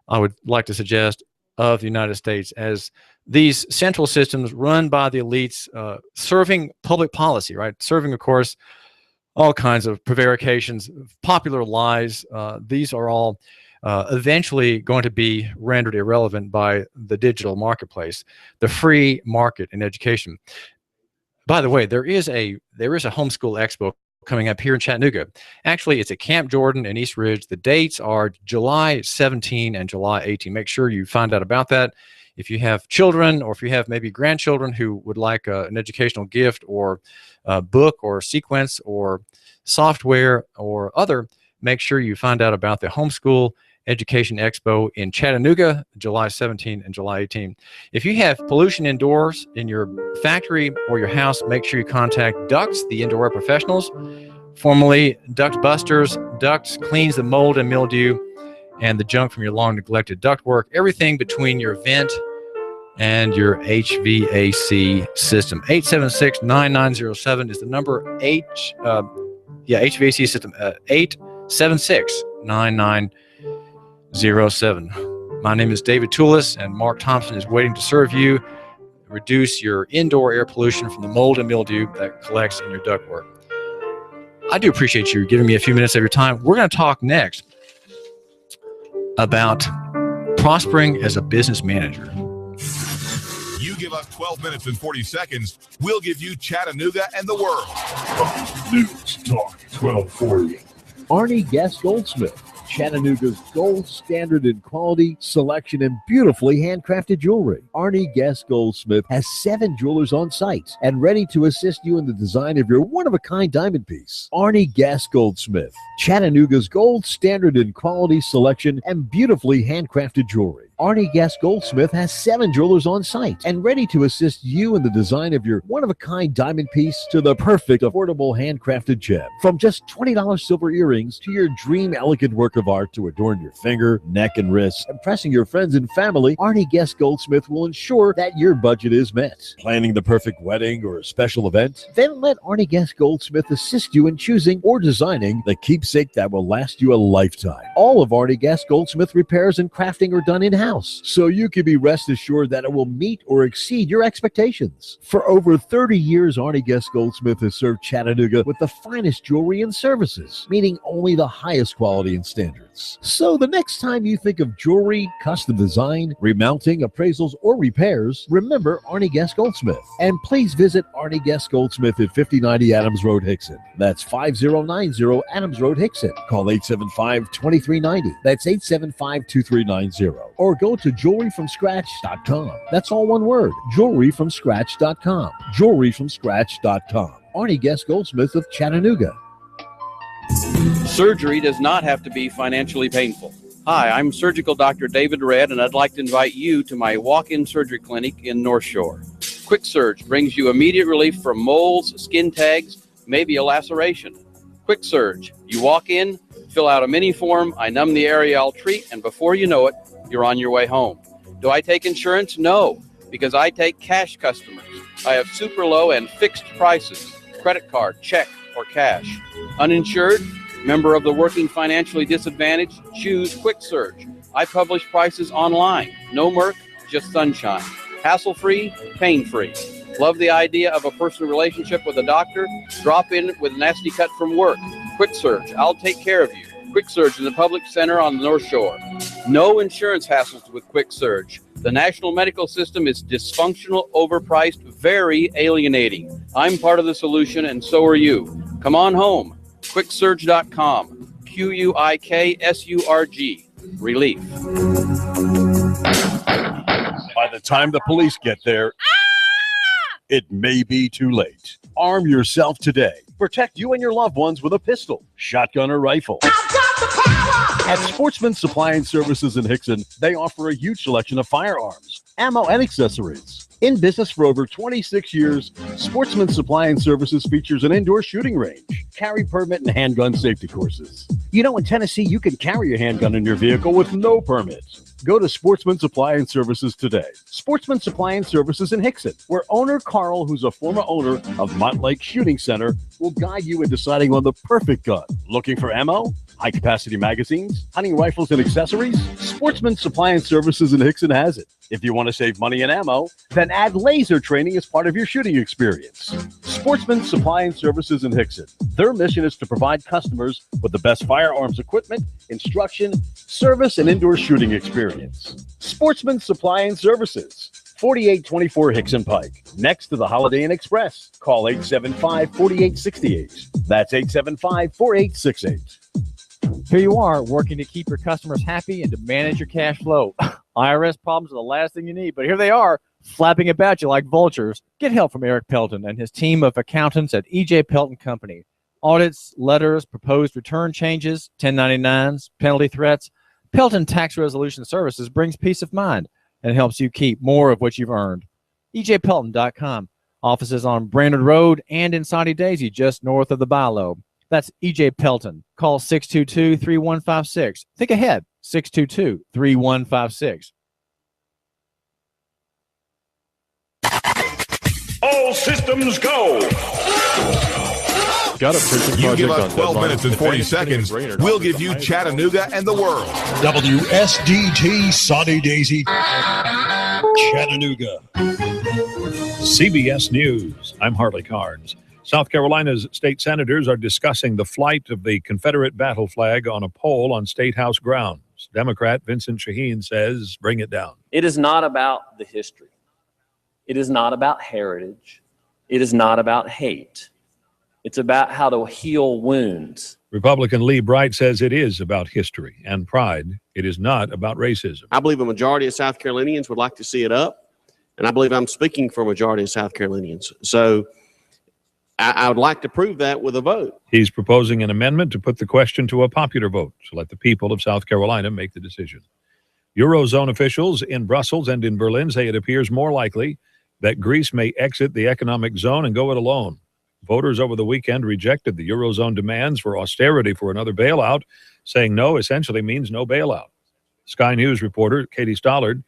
I would like to suggest, of the United States, as these central systems run by the elites, serving public policy, right? Serving, of course, all kinds of prevarications, popular lies. These are all eventually going to be rendered irrelevant by the digital marketplace, the free market in education. By the way, there is a homeschool expo coming up here in Chattanooga. Actually, it's at Camp Jordan in East Ridge. The dates are July 17 and July 18. Make sure you find out about that. If you have children, or if you have maybe grandchildren who would like an educational gift, or a book, or sequence, or software, or other, make sure you find out about the homeschool Education Expo in Chattanooga, July 17 and July 18. If you have pollution indoors in your factory or your house, make sure you contact Ducts, the indoor air professionals, formerly Duct Busters. Ducts cleans the mold and mildew and the junk from your long neglected ductwork, everything between your vent and your HVAC system. 876-9907 is the number. HVAC system, 876-9907. My name is David Toulis, and Mark Thompson is waiting to serve you. Reduce your indoor air pollution from the mold and mildew that collects in your ductwork. I do appreciate you giving me a few minutes of your time. We're going to talk next about prospering as a business manager. You give us 12 minutes and 40 seconds, we'll give you Chattanooga and the world. News Talk 1240. Arnie Guest Goldsmith, Chattanooga's gold standard in quality, selection, and beautifully handcrafted jewelry. Arnie Guest Goldsmith has 7 jewelers on site and ready to assist you in the design of your one-of-a-kind diamond piece. Arnie Guest Goldsmith, Chattanooga's gold standard in quality, selection, and beautifully handcrafted jewelry. Arnie Guest Goldsmith has 7 jewelers on site and ready to assist you in the design of your one-of-a-kind diamond piece to the perfect affordable handcrafted gem. From just $20 silver earrings to your dream elegant work of art to adorn your finger, neck, and wrists, impressing your friends and family, Arnie Guest Goldsmith will ensure that your budget is met. Planning the perfect wedding or a special event? Then let Arnie Guest Goldsmith assist you in choosing or designing the keepsake that will last you a lifetime. All of Arnie Guest Goldsmith repairs and crafting are done in-house, so you can be rest assured that it will meet or exceed your expectations. For over 30 years, Arnie Guest Goldsmith has served Chattanooga with the finest jewelry and services, meeting only the highest quality and standards. So the next time you think of jewelry, custom design, remounting, appraisals, or repairs, remember Arnie Guest Goldsmith. And please visit Arnie Guest Goldsmith at 5090 Adams Road, Hickson. That's 5090 Adams Road, Hickson. Call 875-2390. That's 875-2390. Or go to jewelryfromscratch.com. That's all one word, jewelryfromscratch.com. Jewelryfromscratch.com. Arnie Guest Goldsmith of Chattanooga. Surgery does not have to be financially painful. Hi, I'm Surgical Dr. David Red, and I'd like to invite you to my walk-in surgery clinic in North Shore. Quick Surge brings you immediate relief from moles, skin tags, maybe a laceration. Quick Surge. You walk in, fill out a mini form, I numb the area I'll treat, and before you know it, you're on your way home. Do I take insurance? No, because I take cash customers. I have super low and fixed prices, credit card, check, or cash. Uninsured, member of the working financially disadvantaged, choose Quick Surge. I publish prices online. No murk, just sunshine. Hassle-free, pain-free. Love the idea of a personal relationship with a doctor? Drop in with a nasty cut from work. Quick Surge, I'll take care of you. Quick Surge in the Public Center on the North Shore. No insurance hassles with Quick Surge. The national medical system is dysfunctional, overpriced, very alienating. I'm part of the solution, and so are you. Come on home. QuickSurge.com. QUIKSURG. Relief. By the time the police get there, it may be too late. Arm yourself today. Protect you and your loved ones with a pistol, shotgun, or rifle. At Sportsman Supply and Services in Hickson, they offer a huge selection of firearms, ammo, and accessories. In business for over 26 years, Sportsman Supply and Services features an indoor shooting range, carry permit, and handgun safety courses. You know, in Tennessee, you can carry a handgun in your vehicle with no permit. Go to Sportsman Supply and Services today. Sportsman Supply and Services in Hickson, where owner Carl, who's a former owner of Montlake Shooting Center, will guide you in deciding on the perfect gun. Looking for ammo, high-capacity magazines, hunting rifles, and accessories? Sportsman Supply and Services in Hickson has it. If you want to save money and ammo, then add laser training as part of your shooting experience. Sportsman Supply and Services in Hickson. Their mission is to provide customers with the best firearms equipment, instruction, service, and indoor shooting experience. Sportsman Supply and Services, 4824 Hickson Pike, next to the Holiday Inn Express. Call 875-4868. That's 875-4868. Here you are, working to keep your customers happy and to manage your cash flow. IRS problems are the last thing you need, but here they are, flapping about you like vultures. Get help from Eric Pelton and his team of accountants at E.J. Pelton Company. Audits, letters, proposed return changes, 1099s, penalty threats. Pelton Tax Resolution Services brings peace of mind and helps you keep more of what you've earned. EJPelton.com. Offices on Brainerd Road and in Saudi Daisy, just north of the Bilo. That's EJ Pelton. Call 622-3156. Think ahead, 622-3156. All systems go. Got a printing You give project us on 12 deadline. minutes and 40 seconds, we'll give you Chattanooga and the world. WSDT Saudi Daisy, Chattanooga. CBS News. I'm Harley Carnes. South Carolina's state senators are discussing the flight of the Confederate battle flag on a pole on State House grounds. Democrat Vincent Shaheen says, bring it down. It is not about the history. It is not about heritage. It is not about hate. It's about how to heal wounds. Republican Lee Bright says it is about history and pride. It is not about racism. I believe a majority of South Carolinians would like to see it up, and I believe I'm speaking for a majority of South Carolinians. So I would like to prove that with a vote. He's proposing an amendment to put the question to a popular vote to let the people of South Carolina make the decision. Eurozone officials in Brussels and in Berlin say it appears more likely that Greece may exit the economic zone and go it alone. Voters over the weekend rejected the Eurozone demands for austerity for another bailout, saying no essentially means no bailout. Sky News reporter Katie Stollard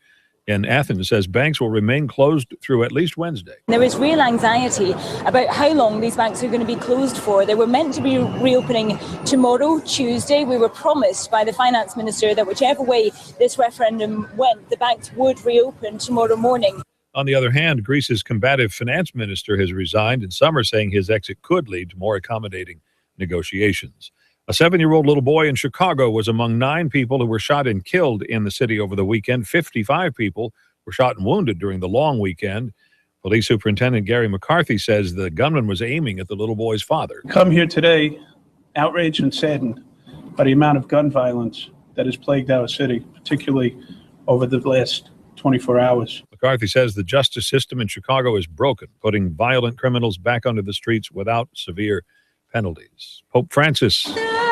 in Athens says banks will remain closed through at least Wednesday. There is real anxiety about how long these banks are going to be closed for. They were meant to be reopening tomorrow, Tuesday. We were promised by the finance minister that whichever way this referendum went, the banks would reopen tomorrow morning. On the other hand, Greece's combative finance minister has resigned, and some are saying his exit could lead to more accommodating negotiations. A 7-year-old little boy in Chicago was among 9 people who were shot and killed in the city over the weekend. 55 people were shot and wounded during the long weekend. Police Superintendent Gary McCarthy says the gunman was aiming at the little boy's father. Come here today outraged and saddened by the amount of gun violence that has plagued our city, particularly over the last 24 hours. McCarthy says the justice system in Chicago is broken, putting violent criminals back onto the streets without severe penalties. Pope Francis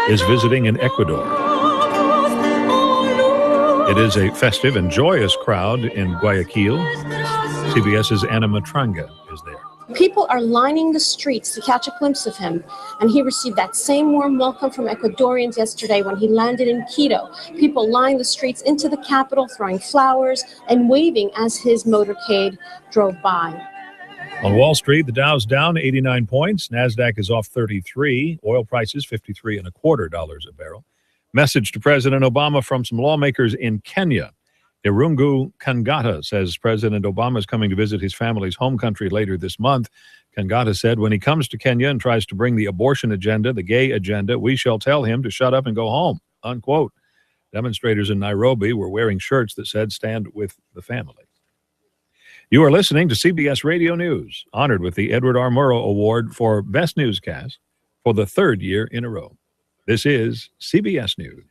is visiting in Ecuador. It is a festive and joyous crowd in Guayaquil. CBS's Anna Matranga is there. People are lining the streets to catch a glimpse of him, and he received that same warm welcome from Ecuadorians yesterday when he landed in Quito. People lined the streets into the capital, throwing flowers and waving as his motorcade drove by. On Wall Street, the Dow's down 89 points. NASDAQ is off 33. Oil prices $53.25 a barrel. Message to President Obama from some lawmakers in Kenya. Irungu Kangata says President Obama is coming to visit his family's home country later this month. Kangata said when he comes to Kenya and tries to bring the abortion agenda, the gay agenda, we shall tell him to shut up and go home, unquote. Demonstrators in Nairobi were wearing shirts that said stand with the family. You are listening to CBS Radio News, honored with the Edward R. Murrow Award for Best Newscast for the 3rd year in a row. This is CBS News.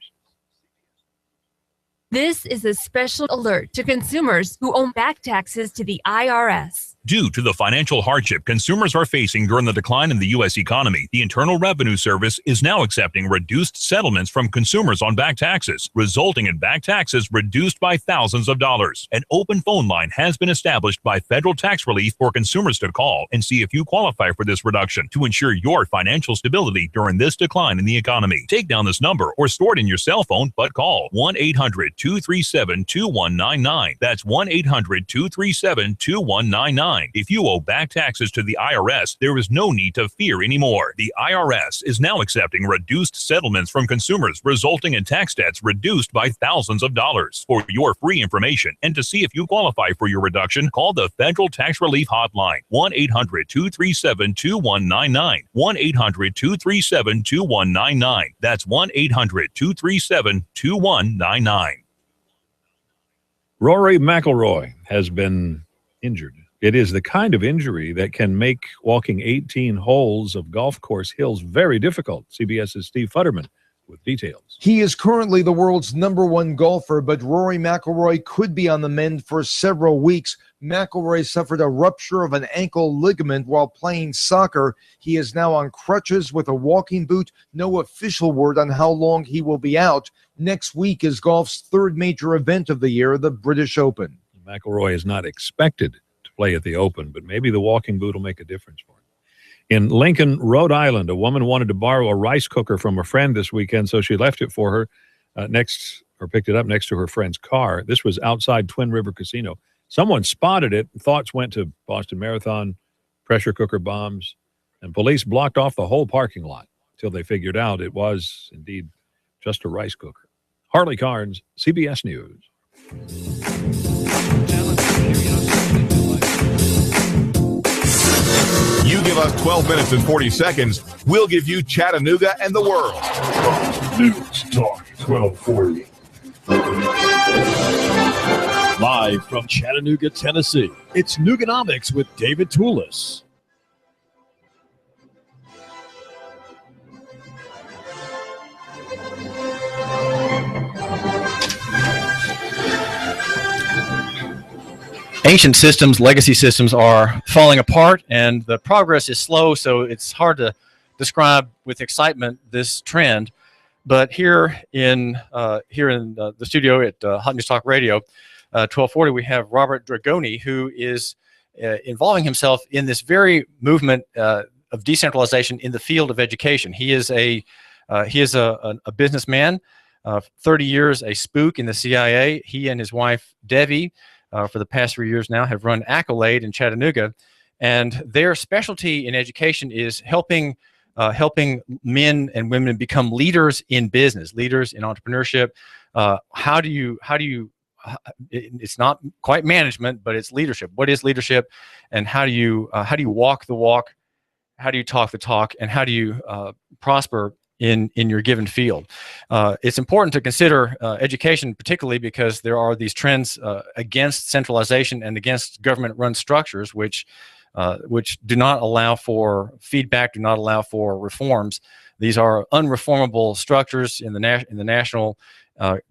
This is a special alert to consumers who owe back taxes to the IRS. Due to the financial hardship consumers are facing during the decline in the U.S. economy, the Internal Revenue Service is now accepting reduced settlements from consumers on back taxes, resulting in back taxes reduced by thousands of dollars. An open phone line has been established by Federal Tax Relief for consumers to call and see if you qualify for this reduction to ensure your financial stability during this decline in the economy. Take down this number or store it in your cell phone, but call 1-800-237-2199. That's 1-800-237-2199. If you owe back taxes to the IRS, there is no need to fear anymore. The IRS is now accepting reduced settlements from consumers, resulting in tax debts reduced by thousands of dollars. For your free information and to see if you qualify for your reduction, call the Federal Tax Relief Hotline, 1-800-237-2199. 1-800-237-2199. That's 1-800-237-2199. Rory McIlroy has been injured. It is the kind of injury that can make walking 18 holes of golf course hills very difficult. CBS's Steve Futterman with details. He is currently the world's #1 golfer, but Rory McIlroy could be on the mend for several weeks. McIlroy suffered a rupture of an ankle ligament while playing soccer. He is now on crutches with a walking boot. No official word on how long he will be out. Next week is golf's third major event of the year, the British Open. McIlroy is not expected to play at the Open, but maybe the walking boot will make a difference for him. In Lincoln, Rhode Island, a woman wanted to borrow a rice cooker from a friend this weekend, so she left it for her picked it up next to her friend's car. This was outside Twin River Casino. Someone spotted it. Thoughts went to Boston Marathon, pressure cooker bombs, and police blocked off the whole parking lot until they figured out it was indeed just a rice cooker. Harley Carnes, CBS News. You give us 12 minutes and 40 seconds, we'll give you Chattanooga and the world. News Talk 1240. Live from Chattanooga, Tennessee, it's Nooganomics with David Toulis. Ancient systems, legacy systems are falling apart, and the progress is slow, so it's hard to describe with excitement this trend. But here in the studio at Hot News Talk Radio, 1240, we have Robert Dragoni, who is involving himself in this very movement of decentralization in the field of education. He is a businessman, 30 years a spook in the CIA. He and his wife Devi, for the past 3 years now, have run Accolade in Chattanooga, and their specialty in education is helping men and women become leaders in business, leaders in entrepreneurship. How do you it's not quite management, but it's leadership. What is leadership, and how do you walk the walk? How do you talk the talk? And how do you prosper in your given field? It's important to consider education, particularly because there are these trends against centralization and against government-run structures, which do not allow for feedback, do not allow for reforms. These are unreformable structures in the national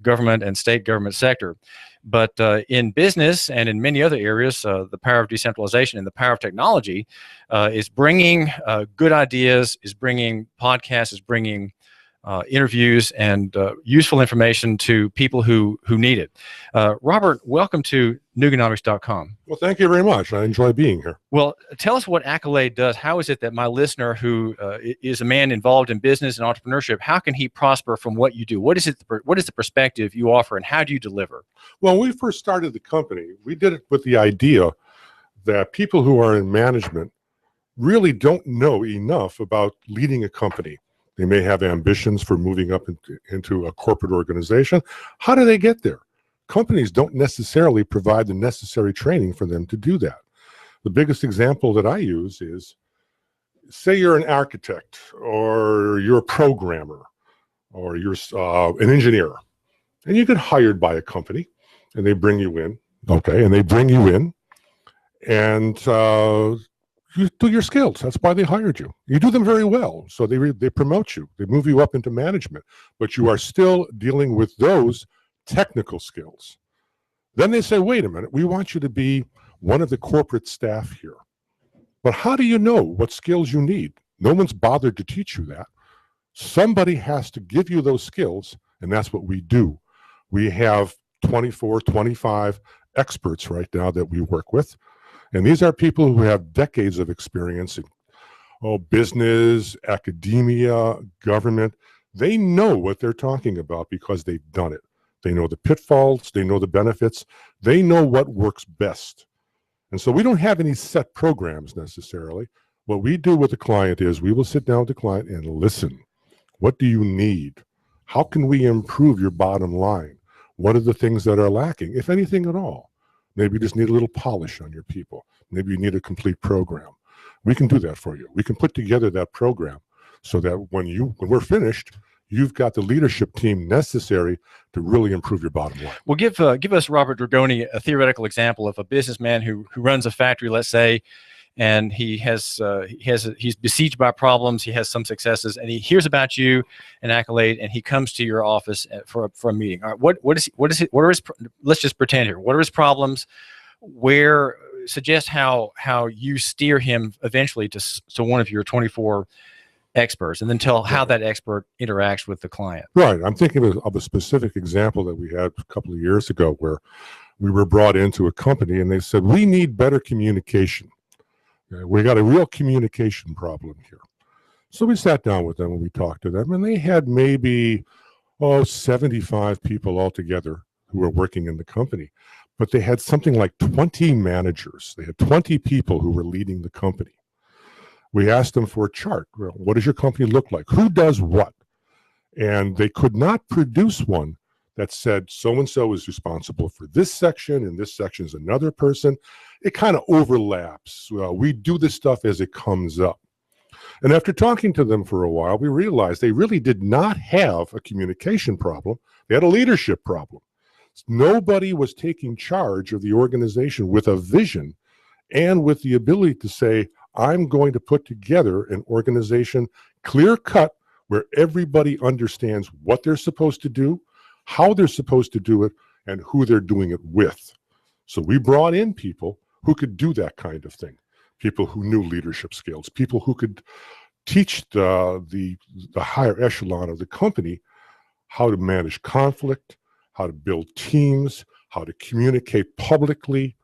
government and state government sector. But in business and in many other areas, the power of decentralization and the power of technology is bringing good ideas, is bringing podcasts, is bringing interviews and useful information to people who need it. Robert, welcome to Nooganomics.com. Well, thank you very much. I enjoy being here. Well, tell us what Accolade does. How is it that my listener, who is a man involved in business and entrepreneurship, how can he prosper from what you do? What is the perspective you offer, and how do you deliver? Well, when we first started the company, we did it with the idea that people who are in management really don't know enough about leading a company. They may have ambitions for moving up into a corporate organization. How do they get there? Companies don't necessarily provide the necessary training for them to do that. The biggest example that I use is, say you're an architect, or you're a programmer, or you're an engineer, and you get hired by a company, and they bring you in, and you do your skills. That's why they hired you. You do them very well, so they promote you. They move you up into management, but you are still dealing with those technical skills. Then they say, wait a minute, we want you to be one of the corporate staff here. But how do you know what skills you need? No one's bothered to teach you that. Somebody has to give you those skills, and that's what we do. We have 24, 25 experts right now that we work with. And these are people who have decades of experience in business, academia, government. They know what they're talking about because they've done it. They know the pitfalls, they know the benefits, they know what works best. And so we don't have any set programs necessarily. What we do with the client is we will sit down with the client and listen. What do you need? How can we improve your bottom line? What are the things that are lacking, if anything at all? Maybe you just need a little polish on your people. Maybe you need a complete program. We can do that for you. We can put together that program so that when we're finished, you've got the leadership team necessary to really improve your bottom line. Well, give us, Robert Dragoni, a theoretical example of a businessman who runs a factory, let's say, and he's besieged by problems. He has some successes, and he hears about you and Accolade, and he comes to your office for a meeting. All right, what is his? Let's just pretend here. What are his problems? Suggest how you steer him eventually to one of your 24 experts, and then tell how that expert interacts with the client. Right. I'm thinking of a specific example that we had a couple of years ago where we were brought into a company and they said, we need better communication. We got a real communication problem here. So we sat down with them and we talked to them, and they had maybe 75 people altogether who were working in the company, but they had something like 20 managers. They had 20 people who were leading the company. We asked them for a chart. Well, what does your company look like? Who does what? And they could not produce one that said so-and-so is responsible for this section, and this section is another person. It kind of overlaps. We do this stuff as it comes up. And after talking to them for a while, we realized they really did not have a communication problem. They had a leadership problem. Nobody was taking charge of the organization with a vision and with the ability to say, I'm going to put together an organization clear-cut where everybody understands what they're supposed to do, how they're supposed to do it, and who they're doing it with. So we brought in people who could do that kind of thing, people who knew leadership skills, people who could teach the higher echelon of the company how to manage conflict, how to build teams, how to communicate publicly,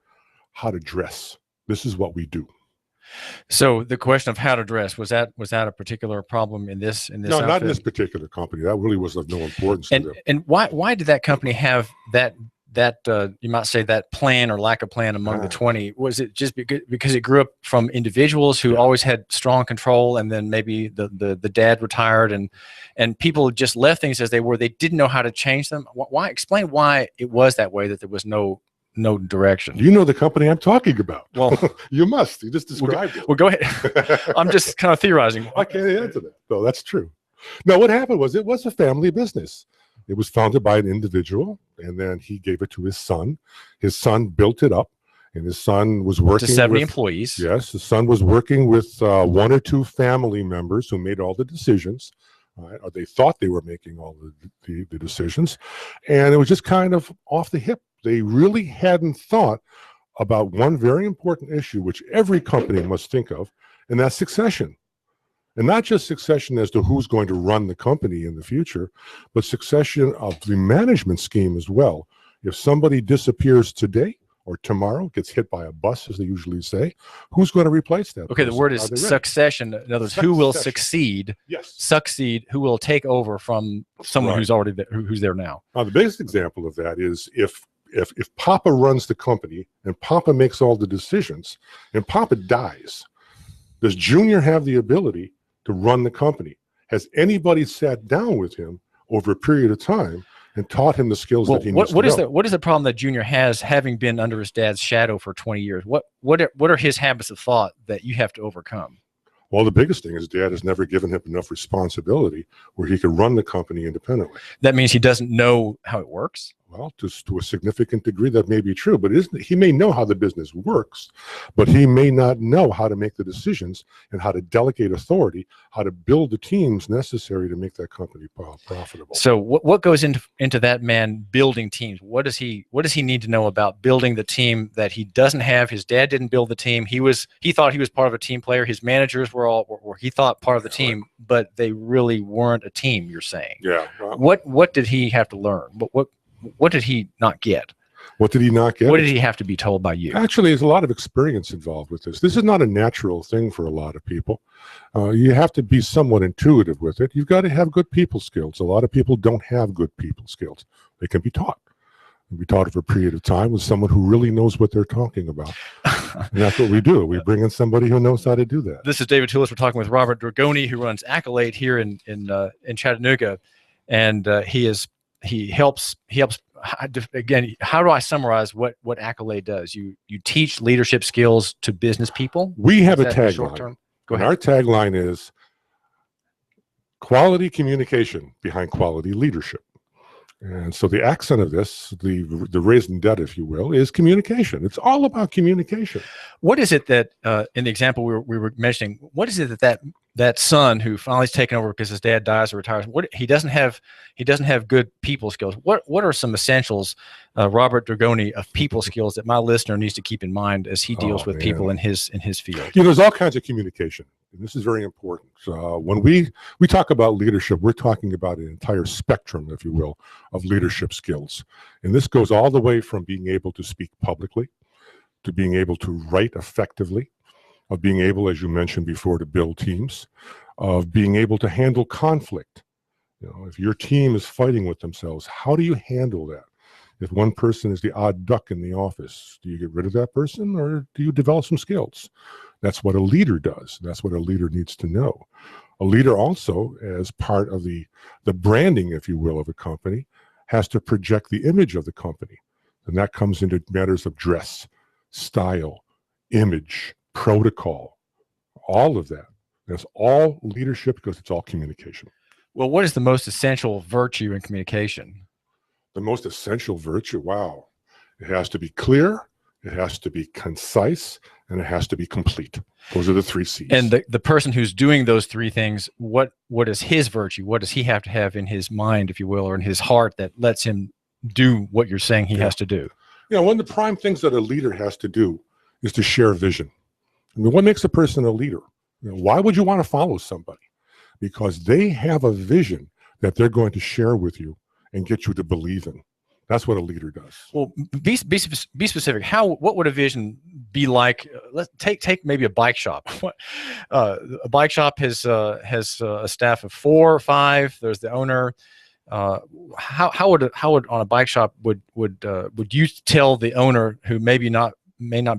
how to dress. This is what we do. So the question of how to dress, was that a particular problem in this No, outfit? not in this particular company. That really was of no importance to them. And why did that company have that you might say that plan or lack of plan among the 20? Was it just because it grew up from individuals who always had strong control, and then maybe the dad retired and people just left things as they were? They didn't know how to change them. Why? Explain why it was that way, that there was no direction. You know the company I'm talking about. Well, you must. You just described it. Well, go ahead. I'm just kind of theorizing. I can't answer that. No, that's true. No, what happened was it was a family business. It was founded by an individual, and then he gave it to his son. His son built it up, and his son was working to 70 with employees. Yes, the son was working with one or two family members who made all the decisions. Or they thought they were making all the decisions, and it was just kind of off the hip. They really hadn't thought about one very important issue, which every company must think of, and that's succession. And not just succession as to who's going to run the company in the future, but succession of the management scheme as well. If somebody disappears today or tomorrow, gets hit by a bus, as they usually say, who's going to replace that Okay, person? the word Are is they ready? succession. In other words, who will Succession. succeed? Yes. Succeed. Who will take over from someone Right. who's already there, who's there now? Now, the biggest example of that is if Papa runs the company and Papa makes all the decisions and Papa dies, does Junior have the ability to run the company? Has anybody sat down with him over a period of time and taught him the skills Well, that he needs to know? what is the problem that Junior has, having been under his dad's shadow for 20 years? What are his habits of thought that you have to overcome? Well, the biggest thing is Dad has never given him enough responsibility where he could run the company independently. That means he doesn't know how it works. Well, to a significant degree, that may be true, but he may know how the business works, but he may not know how to make the decisions and how to delegate authority, how to build the teams necessary to make that company profitable. So what goes into that man building teams? What does he need to know about building the team that he doesn't have? His dad didn't build the team. He thought he was part of a team player. His managers were he thought part of the team, but they really weren't a team, you're saying. Yeah. What did he have to learn? What did he not get? What did he not get? What did he have to be told by you? Actually, there's a lot of experience involved with this. This is not a natural thing for a lot of people. You have to be somewhat intuitive with it. You've got to have good people skills. A lot of people don't have good people skills. They can be taught. They can be taught over a period of time with someone who really knows what they're talking about. And that's what we do. We bring in somebody who knows how to do that. This is David Tillis. We're talking with Robert Dragoni, who runs Accolade here in Chattanooga, and he helps. Again, how do I summarize what Accolade does? You teach leadership skills to business people. We have Is a that the short tagline. term? Go And ahead. our tagline is quality communication behind quality leadership. And so the accent of this, the raison d'etre, if you will, is communication. It's all about communication. What is it that, in the example we were mentioning, what is it that son who finally's taken over because his dad dies or retires, he doesn't have good people skills? What are some essentials, Robert Dragoni, of people skills that my listener needs to keep in mind as he deals with people in his field? There's all kinds of communication. And this is very important. When we talk about leadership, we're talking about an entire spectrum, if you will, of leadership skills. And this goes all the way from being able to speak publicly, to being able to write effectively, of being able, as you mentioned before, to build teams, of being able to handle conflict. If your team is fighting with themselves, how do you handle that? If one person is the odd duck in the office, do you get rid of that person, or do you develop some skills? That's what a leader does. That's what a leader needs to know. A leader also, as part of the branding, if you will, of a company, has to project the image of the company. And that comes into matters of dress, style, image, protocol, all of that. That's all leadership because it's all communication. Well, what is the most essential virtue in communication? The most essential virtue, wow. It has to be clear, it has to be concise, and it has to be complete. Those are the 3 C's. And the person who's doing those 3 things, what is his virtue? What does he have to have in his mind, if you will, or in his heart that lets him do what you're saying he has to do? One of the prime things that a leader has to do is to share vision. I mean, what makes a person a leader? Why would you want to follow somebody? Because they have a vision that they're going to share with you and get you to believe in. That's what a leader does. Well, be specific. What would a vision be like? Let's take maybe a bike shop. A bike shop has a staff of 4 or 5. There's the owner. How would on a bike shop would you tell the owner, who may not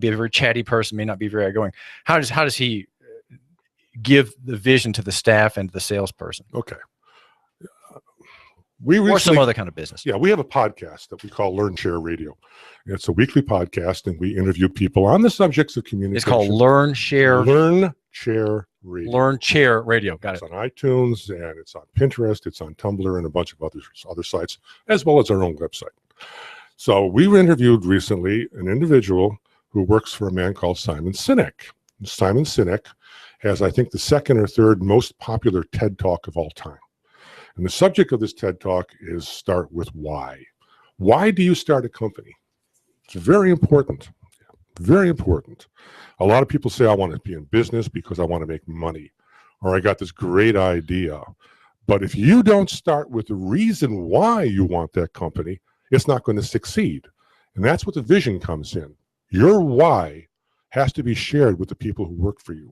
be a very chatty person, may not be very outgoing, how does he give the vision to the staff and to the salesperson? Okay. Or some other kind of business. Yeah, we have a podcast that we call Learn Share Radio. It's a weekly podcast, and we interview people on the subjects of communication. It's called Learn Share Radio. Learn Share Radio. Got it. It's on iTunes, and it's on Pinterest, it's on Tumblr, and a bunch of other sites, as well as our own website. So we interviewed recently an individual who works for a man called Simon Sinek. Simon Sinek has, I think, the 2nd or 3rd most popular TED Talk of all time. And the subject of this TED Talk is start with why. Why do you start a company? It's very important. Very important. A lot of people say, I want to be in business because I want to make money, or I got this great idea. But if you don't start with the reason why you want that company, it's not going to succeed. And that's what the vision comes in. Your why has to be shared with the people who work for you.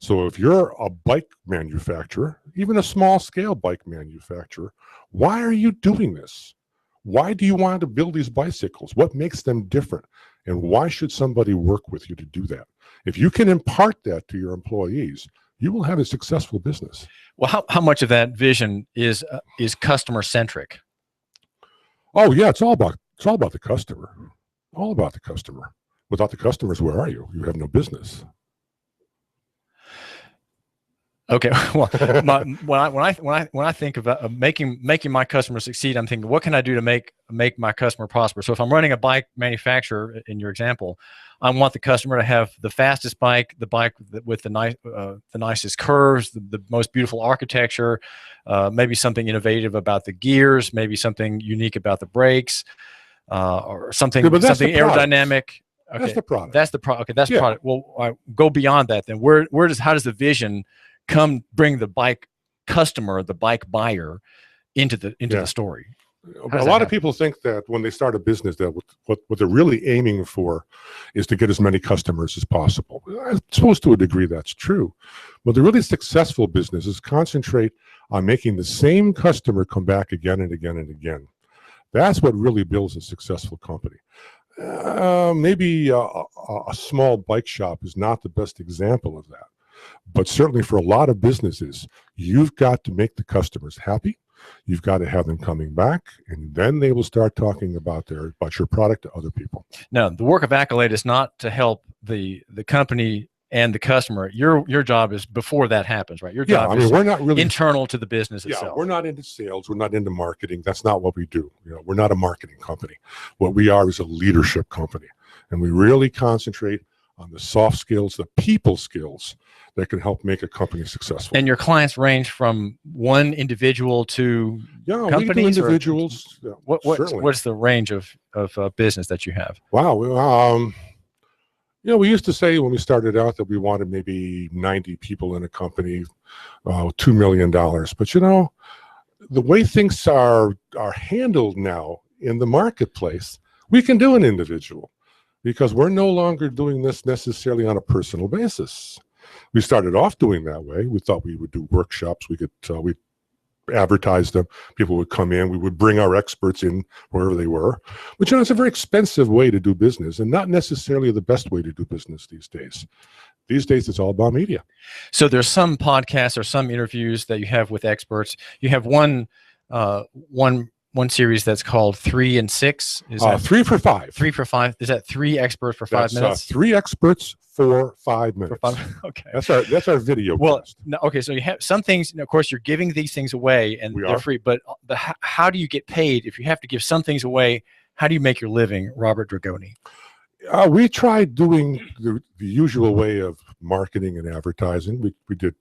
So if you're a bike manufacturer, even a small scale bike manufacturer, why are you doing this? Why do you want to build these bicycles? What makes them different? And why should somebody work with you to do that? If you can impart that to your employees, you will have a successful business. Well, how much of that vision is customer centric? Oh yeah, it's all about the customer. All about the customer. Without the customers, where are you? You have no business. Okay. Well, when I think about making my customer succeed, I'm thinking, what can I do to make my customer prosper? So if I'm running a bike manufacturer, in your example, I want the customer to have the fastest bike, the bike with the nicest curves, the most beautiful architecture, maybe something innovative about the gears, maybe something unique about the brakes, or something aerodynamic. Okay. That's the product. That's the product. Okay, that's the product. Well, go beyond that then. How does the vision come bring the bike customer, the bike buyer, into the story? A lot of people think that when they start a business, that what they're really aiming for is to get as many customers as possible. I suppose to a degree that's true, but the really successful businesses concentrate on making the same customer come back again and again and again. That's what really builds a successful company. Maybe a small bike shop is not the best example of that. But certainly for a lot of businesses, you've got to make the customers happy. You've got to have them coming back, and then they will start talking about your product to other people. Now, the work of Accolade is not to help the company and the customer. Your job is before that happens, right? Your job is we're not really internal to the business Yeah, itself. we're not into sales. We're not into marketing. That's not what we do. We're not a marketing company. What we are is a leadership company, and we really concentrate on the soft skills, the people skills that can help make a company successful. And your clients range from one individual to companies. We do individuals. What's the range of business that you have? Wow. We used to say when we started out that we wanted maybe 90 people in a company, $2 million. But the way things are handled now in the marketplace, we can do an individual because we're no longer doing this necessarily on a personal basis. We started off doing that way. We thought we would do workshops. We could we advertise them. People would come in. We would bring our experts in wherever they were. But it's a very expensive way to do business and not necessarily the best way to do business these days. These days, it's all about media. So there's some podcasts or some interviews that you have with experts. You have one series that's called 3 and 6. Is that 3 for 5? 3 for 5. Is that 3 experts for 5 minutes? 3 experts for 5 minutes. Okay. That's our video. Well, okay. So you have some things. Of course, you're giving these things away, and they're free. But how do you get paid if you have to give some things away? How do you make your living, Robert Dragoni? We tried doing the usual way of marketing and advertising. We did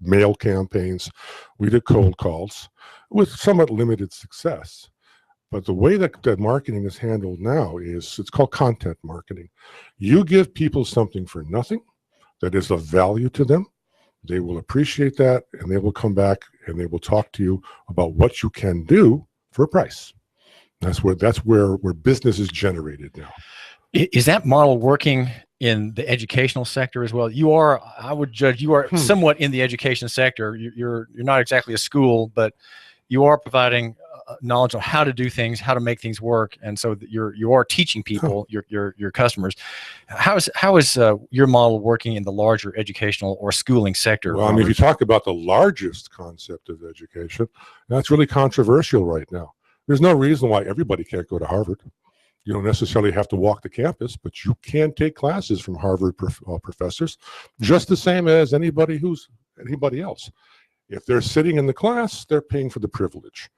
mail campaigns. We did cold calls with somewhat limited success. But the way that marketing is handled now is it's called content marketing. You give people something for nothing that is of value to them. They will appreciate that, and they will come back and they will talk to you about what you can do for a price. That's where business is generated now. Is that model working in the educational sector as well? I would judge you are somewhat in the education sector. You're not exactly a school, but you are providing knowledge on how to do things, how to make things work, and so that you are teaching people, your customers. How is your model working in the larger educational or schooling sector? Well, if you talk about the largest concept of education, that's really controversial right now. There's no reason why everybody can't go to Harvard. You don't necessarily have to walk the campus, but you can take classes from Harvard professors just the same as anybody else. If they're sitting in the class, they're paying for the privilege.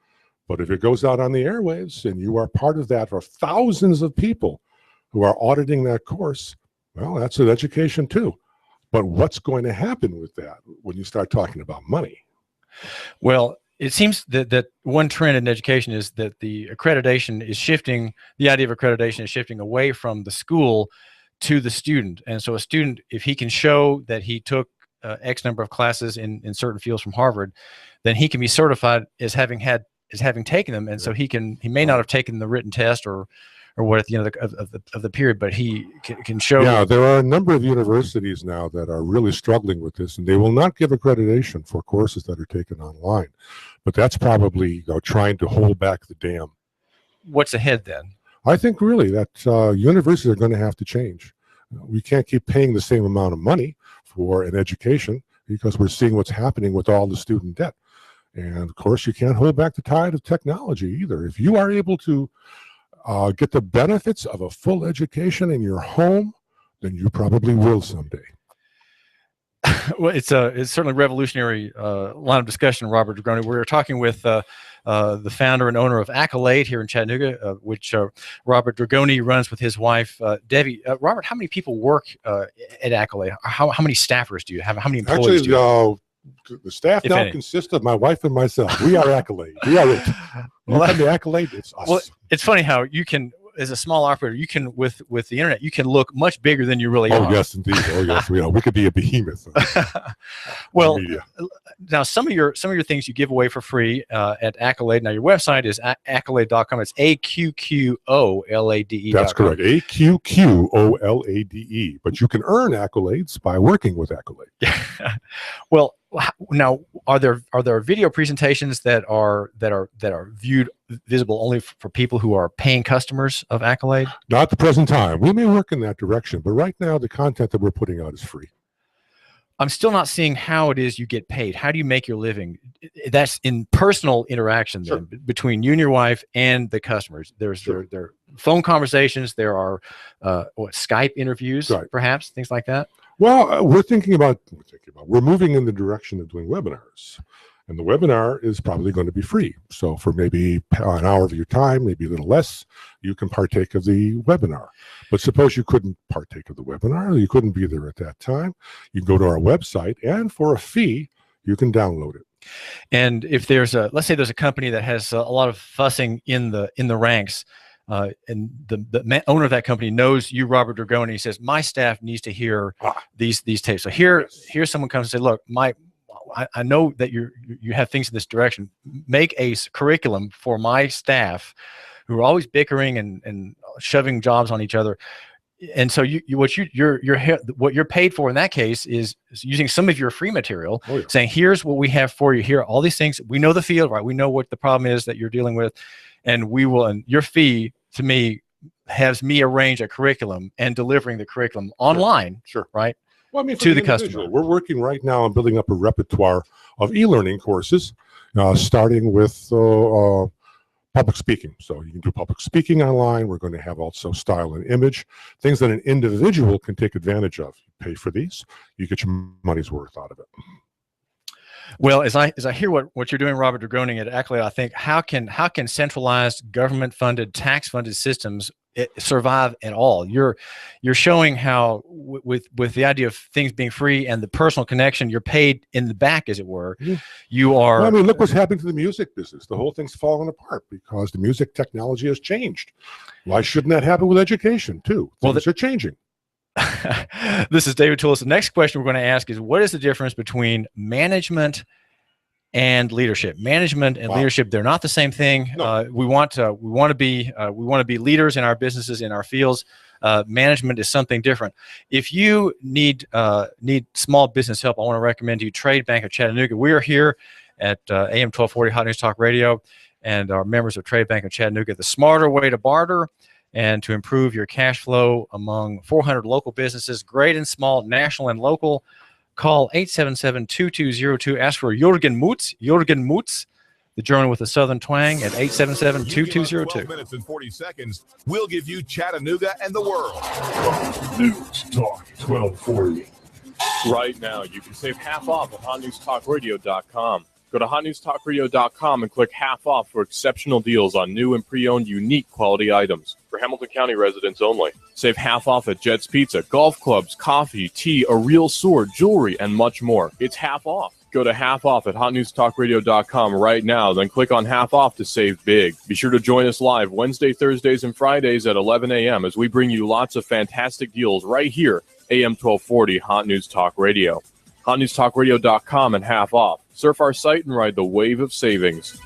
But if it goes out on the airwaves and you are part of that for thousands of people who are auditing that course, well, that's an education too. But what's going to happen with that when you start talking about money? Well, it seems that one trend in education is that the accreditation is shifting, the idea of accreditation is shifting away from the school to the student. And so a student, if he can show that he took X number of classes in certain fields from Harvard, then he can be certified as having taken them. And so he may not have taken the written test or what at the end of the period, but he can show. Yeah, there are a number of universities now that are really struggling with this, and they will not give accreditation for courses that are taken online. But that's probably trying to hold back the dam. What's ahead then? I think really that universities are going to have to change. We can't keep paying the same amount of money for an education because we're seeing what's happening with all the student debt. And of course, you can't hold back the tide of technology either. If you are able to get the benefits of a full education in your home, then you probably will someday. Well, it's certainly a revolutionary line of discussion, Robert Dragoni. We're talking with the founder and owner of Accolade here in Chattanooga, which Robert Dragoni runs with his wife, Debbie. Robert, how many people work at Accolade? How many staffers do you have? How many employees do you have? The staff now consists of my wife and myself. We are Accolade. We are it. You come to Accolade, it's us. Well, it's funny how you can, as a small operator, you can with the internet, you can look much bigger than you really are. Oh yes, indeed. Oh yes, we could be a behemoth. Well, now some of your things you give away for free at Accolade. Now your website is accolade.com. It's AQQOLADE. That's correct. AQQOLADE. But you can earn accolades by working with Accolade. Well, now are there video presentations that are visible only for people who are paying customers of Accolade? Not at the present time. We may work in that direction, but right now the content that we're putting out is free. I'm still not seeing how it is you get paid. How do you make your living? That's in personal interaction then, between you and your wife and the customers. There are phone conversations. There are Skype interviews, perhaps, things like that. Well, we're moving in the direction of doing webinars. And the webinar is probably going to be free. So for maybe an hour of your time, maybe a little less, you can partake of the webinar. But suppose you couldn't partake of the webinar, you couldn't be there at that time, you can go to our website, and for a fee, you can download it. And if let's say there's a company that has a lot of fussing in the ranks, and the owner of that company knows you, Robert Dragone, and he says, my staff needs to hear these tapes. So here someone comes and says, look, I know that you have things in this direction. Make a curriculum for my staff who are always bickering and shoving jobs on each other. And so what you're paid for in that case is using some of your free material, saying, here's what we have for you. Here are all these things. We know the field, right? We know what the problem is that you're dealing with, and your fee to me has me arrange a curriculum and delivering the curriculum online, right? Well, I mean, to the customer. We're working right now on building up a repertoire of e-learning courses, starting with public speaking. So you can do public speaking online. We're going to have also style and image, things that an individual can take advantage of. You pay for these, you get your money's worth out of it. Well, as I hear what you're doing, Robert Dragone at Accolade, I think how can centralized government-funded, tax-funded systems survive at all? You're showing how with the idea of things being free and the personal connection, you're paid in the back, as it were. You are. Well, I mean, look what's happening to the music business. The whole thing's falling apart because the music technology has changed. Why shouldn't that happen with education too? Things are changing. This is David Toulis. The next question we're going to ask is, what is the difference between management and leadership? Management and leadership, they're not the same thing. No. We want to be leaders in our businesses, in our fields. Management is something different. If you need small business help, I want to recommend to you Trade Bank of Chattanooga. We are here at AM 1240 Hot News Talk Radio, and our members of Trade Bank of Chattanooga. The smarter way to barter and to improve your cash flow among 400 local businesses, great and small, national and local. Call 877-2202. Ask for Jürgen Mutz, the German with a southern twang, at 877-2202. 12 minutes and 40 seconds. We'll give you Chattanooga and the world. News Talk 1240. Right now, you can save half off at hotnewstalkradio.com. Go to hotnewstalkradio.com and click half off for exceptional deals on new and pre-owned unique quality items. For Hamilton County residents only. Save half off at Jet's Pizza, golf clubs, coffee, tea, a real sword, jewelry, and much more. It's half off. Go to half off at hotnewstalkradio.com right now, then click on half off to save big. Be sure to join us live Wednesday, Thursdays, and Fridays at 11 a.m. as we bring you lots of fantastic deals right here, AM 1240 Hot News Talk Radio. HotNewsTalkRadio.com and half off. Surf our site and ride the wave of savings.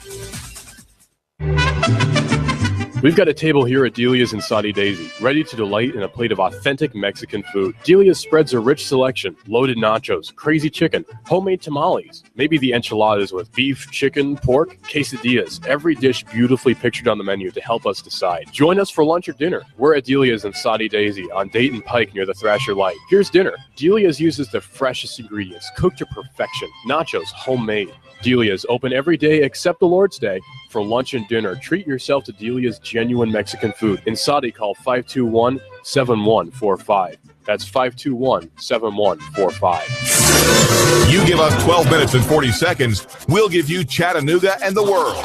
We've got a table here at Delia's in Saudi Daisy, ready to delight in a plate of authentic Mexican food. Delia's spreads a rich selection, loaded nachos, crazy chicken, homemade tamales, maybe the enchiladas with beef, chicken, pork, quesadillas. Every dish beautifully pictured on the menu to help us decide. Join us for lunch or dinner. We're at Delia's in Saudi Daisy on Dayton Pike near the Thrasher Light. Here's dinner. Delia's uses the freshest ingredients, cooked to perfection. Nachos, homemade. Delia's open every day except the Lord's Day. For lunch and dinner, treat yourself to Delia's genuine Mexican food. In Saudi, call 521-7145. That's 521-7145. You give us 12 minutes and 40 seconds, we'll give you Chattanooga and the world.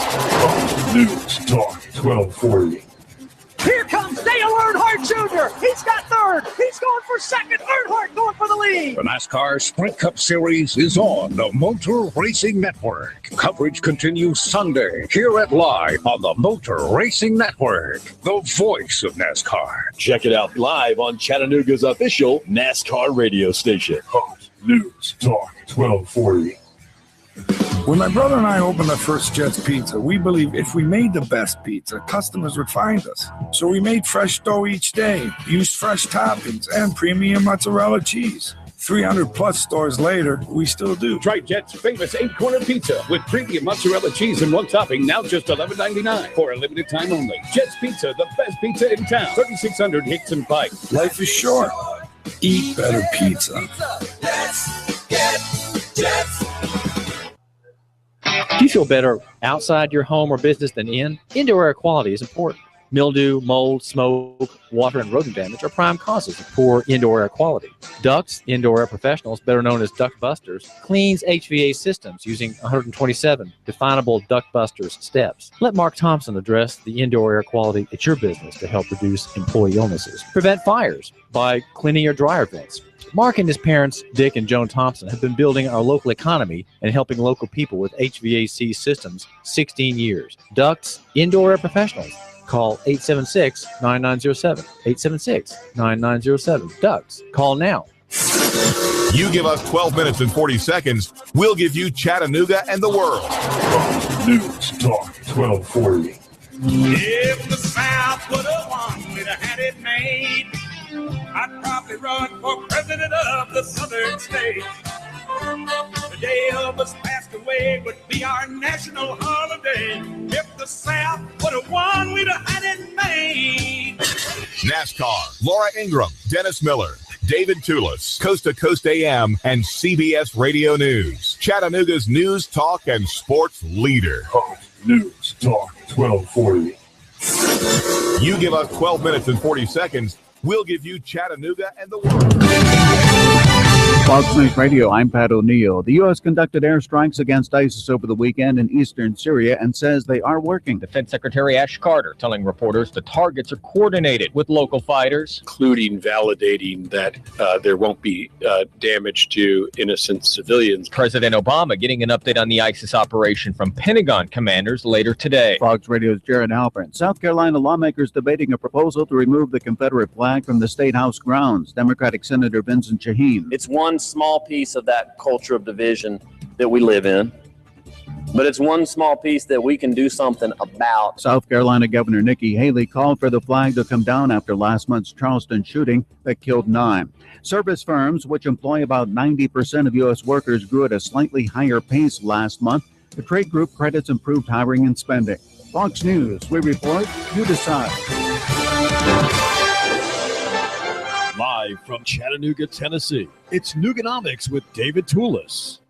News Talk 1240. Here comes Dale Earnhardt Jr. He's got third. He's going for second. Earnhardt going for the lead. The NASCAR Sprint Cup Series is on the Motor Racing Network. Coverage continues Sunday here at Live on the Motor Racing Network, the voice of NASCAR. Check it out live on Chattanooga's official NASCAR radio station. Hot News Talk 1240. When my brother and I opened our first Jet's Pizza, we believed if we made the best pizza, customers would find us. So we made fresh dough each day, used fresh toppings, and premium mozzarella cheese. 300 plus stores later, we still do. Try Jet's famous 8-corner pizza with premium mozzarella cheese and one topping, now just $11.99 for a limited time only. Jet's Pizza, the best pizza in town. 3600 Hickson Pike. Life is short. Eat better pizza. Let's get Jet's. Do you feel better outside your home or business than in? Indoor air quality is important. Mildew, mold, smoke, water, and rodent damage are prime causes of poor indoor air quality. Ducts Indoor Air Professionals, better known as Duct Busters, cleans HVAC systems using 127 definable Duct Busters steps. Let Mark Thompson address the indoor air quality at your business to help reduce employee illnesses. Prevent fires by cleaning your dryer vents. Mark and his parents, Dick and Joan Thompson, have been building our local economy and helping local people with HVAC systems 16 years. Ducts Indoor Air Professionals. Call 876-9907. 876-9907. Ducts. Call now. You give us 12 minutes and 40 seconds, we'll give you Chattanooga and the world. News Talk 1240. If the South would have won, we'd have had it made. I'd probably run for president of the southern state. The day Elvis passed away would be our national holiday. If the South would have won, we'd have had it made. NASCAR, Laura Ingram, Dennis Miller, David Toulis, Coast to Coast AM, and CBS Radio News. Chattanooga's news, talk, and sports leader. News Talk 1240. You give us 12 minutes and 40 seconds, we'll give you Chattanooga and the world. Fox News Radio, I'm Pat O'Neill. The U.S. conducted airstrikes against ISIS over the weekend in eastern Syria and says they are working. Defense Secretary Ash Carter telling reporters the targets are coordinated with local fighters, including validating that there won't be damage to innocent civilians. President Obama getting an update on the ISIS operation from Pentagon commanders later today. Fox Radio's Jared Halpern. South Carolina lawmakers debating a proposal to remove the Confederate flag from the State House grounds. Democratic Senator Vincent Shaheen. It's one small piece of that culture of division that we live in, but it's one small piece that we can do something about. South Carolina Governor Nikki Haley called for the flag to come down after last month's Charleston shooting that killed 9. Service firms, which employ about 90% of U.S. workers, grew at a slightly higher pace last month. The trade group credits improved hiring and spending. Fox News, we report, you decide. Live from Chattanooga, Tennessee, it's Nooganomics with David Toulis.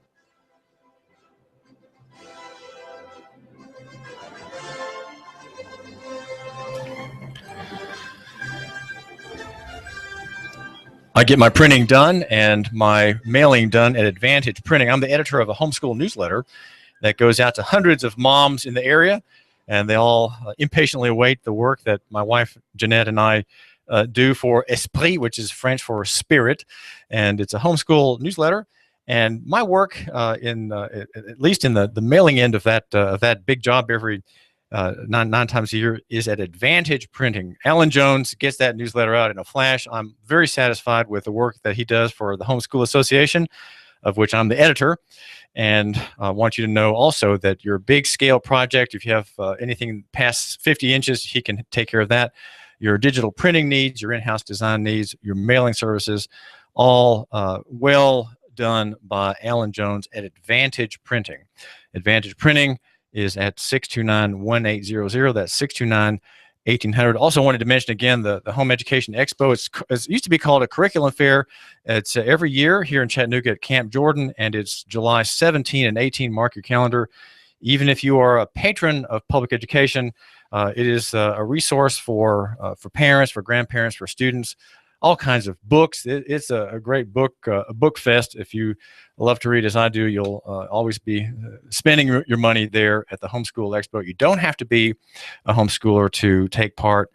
I get my printing done and my mailing done at Advantage Printing. I'm the editor of a homeschool newsletter that goes out to hundreds of moms in the area, and they all impatiently await the work that my wife, Jeanette, and I do for Esprit, which is French for spirit, and it's a homeschool newsletter. And my work, at least in the mailing end of that big job every nine times a year, is at Advantage Printing. Alan Jones gets that newsletter out in a flash. I'm very satisfied with the work that he does for the Homeschool Association, of which I'm the editor. And I want you to know also that your big scale project, if you have anything past 50 inches, he can take care of that. Your digital printing needs, your in-house design needs, your mailing services, all well done by Alan Jones at Advantage Printing. Advantage Printing is at 629-1800. That's 629-1800. Also wanted to mention again the Home Education Expo. It used to be called a curriculum fair. It's every year here in Chattanooga at Camp Jordan, and it's July 17 and 18. Mark your calendar. Even if you are a patron of public education, it is a resource for parents, for grandparents, for students, all kinds of books. It's a great book fest. If you love to read as I do, you'll always be spending your money there at the Homeschool Expo. You don't have to be a homeschooler to take part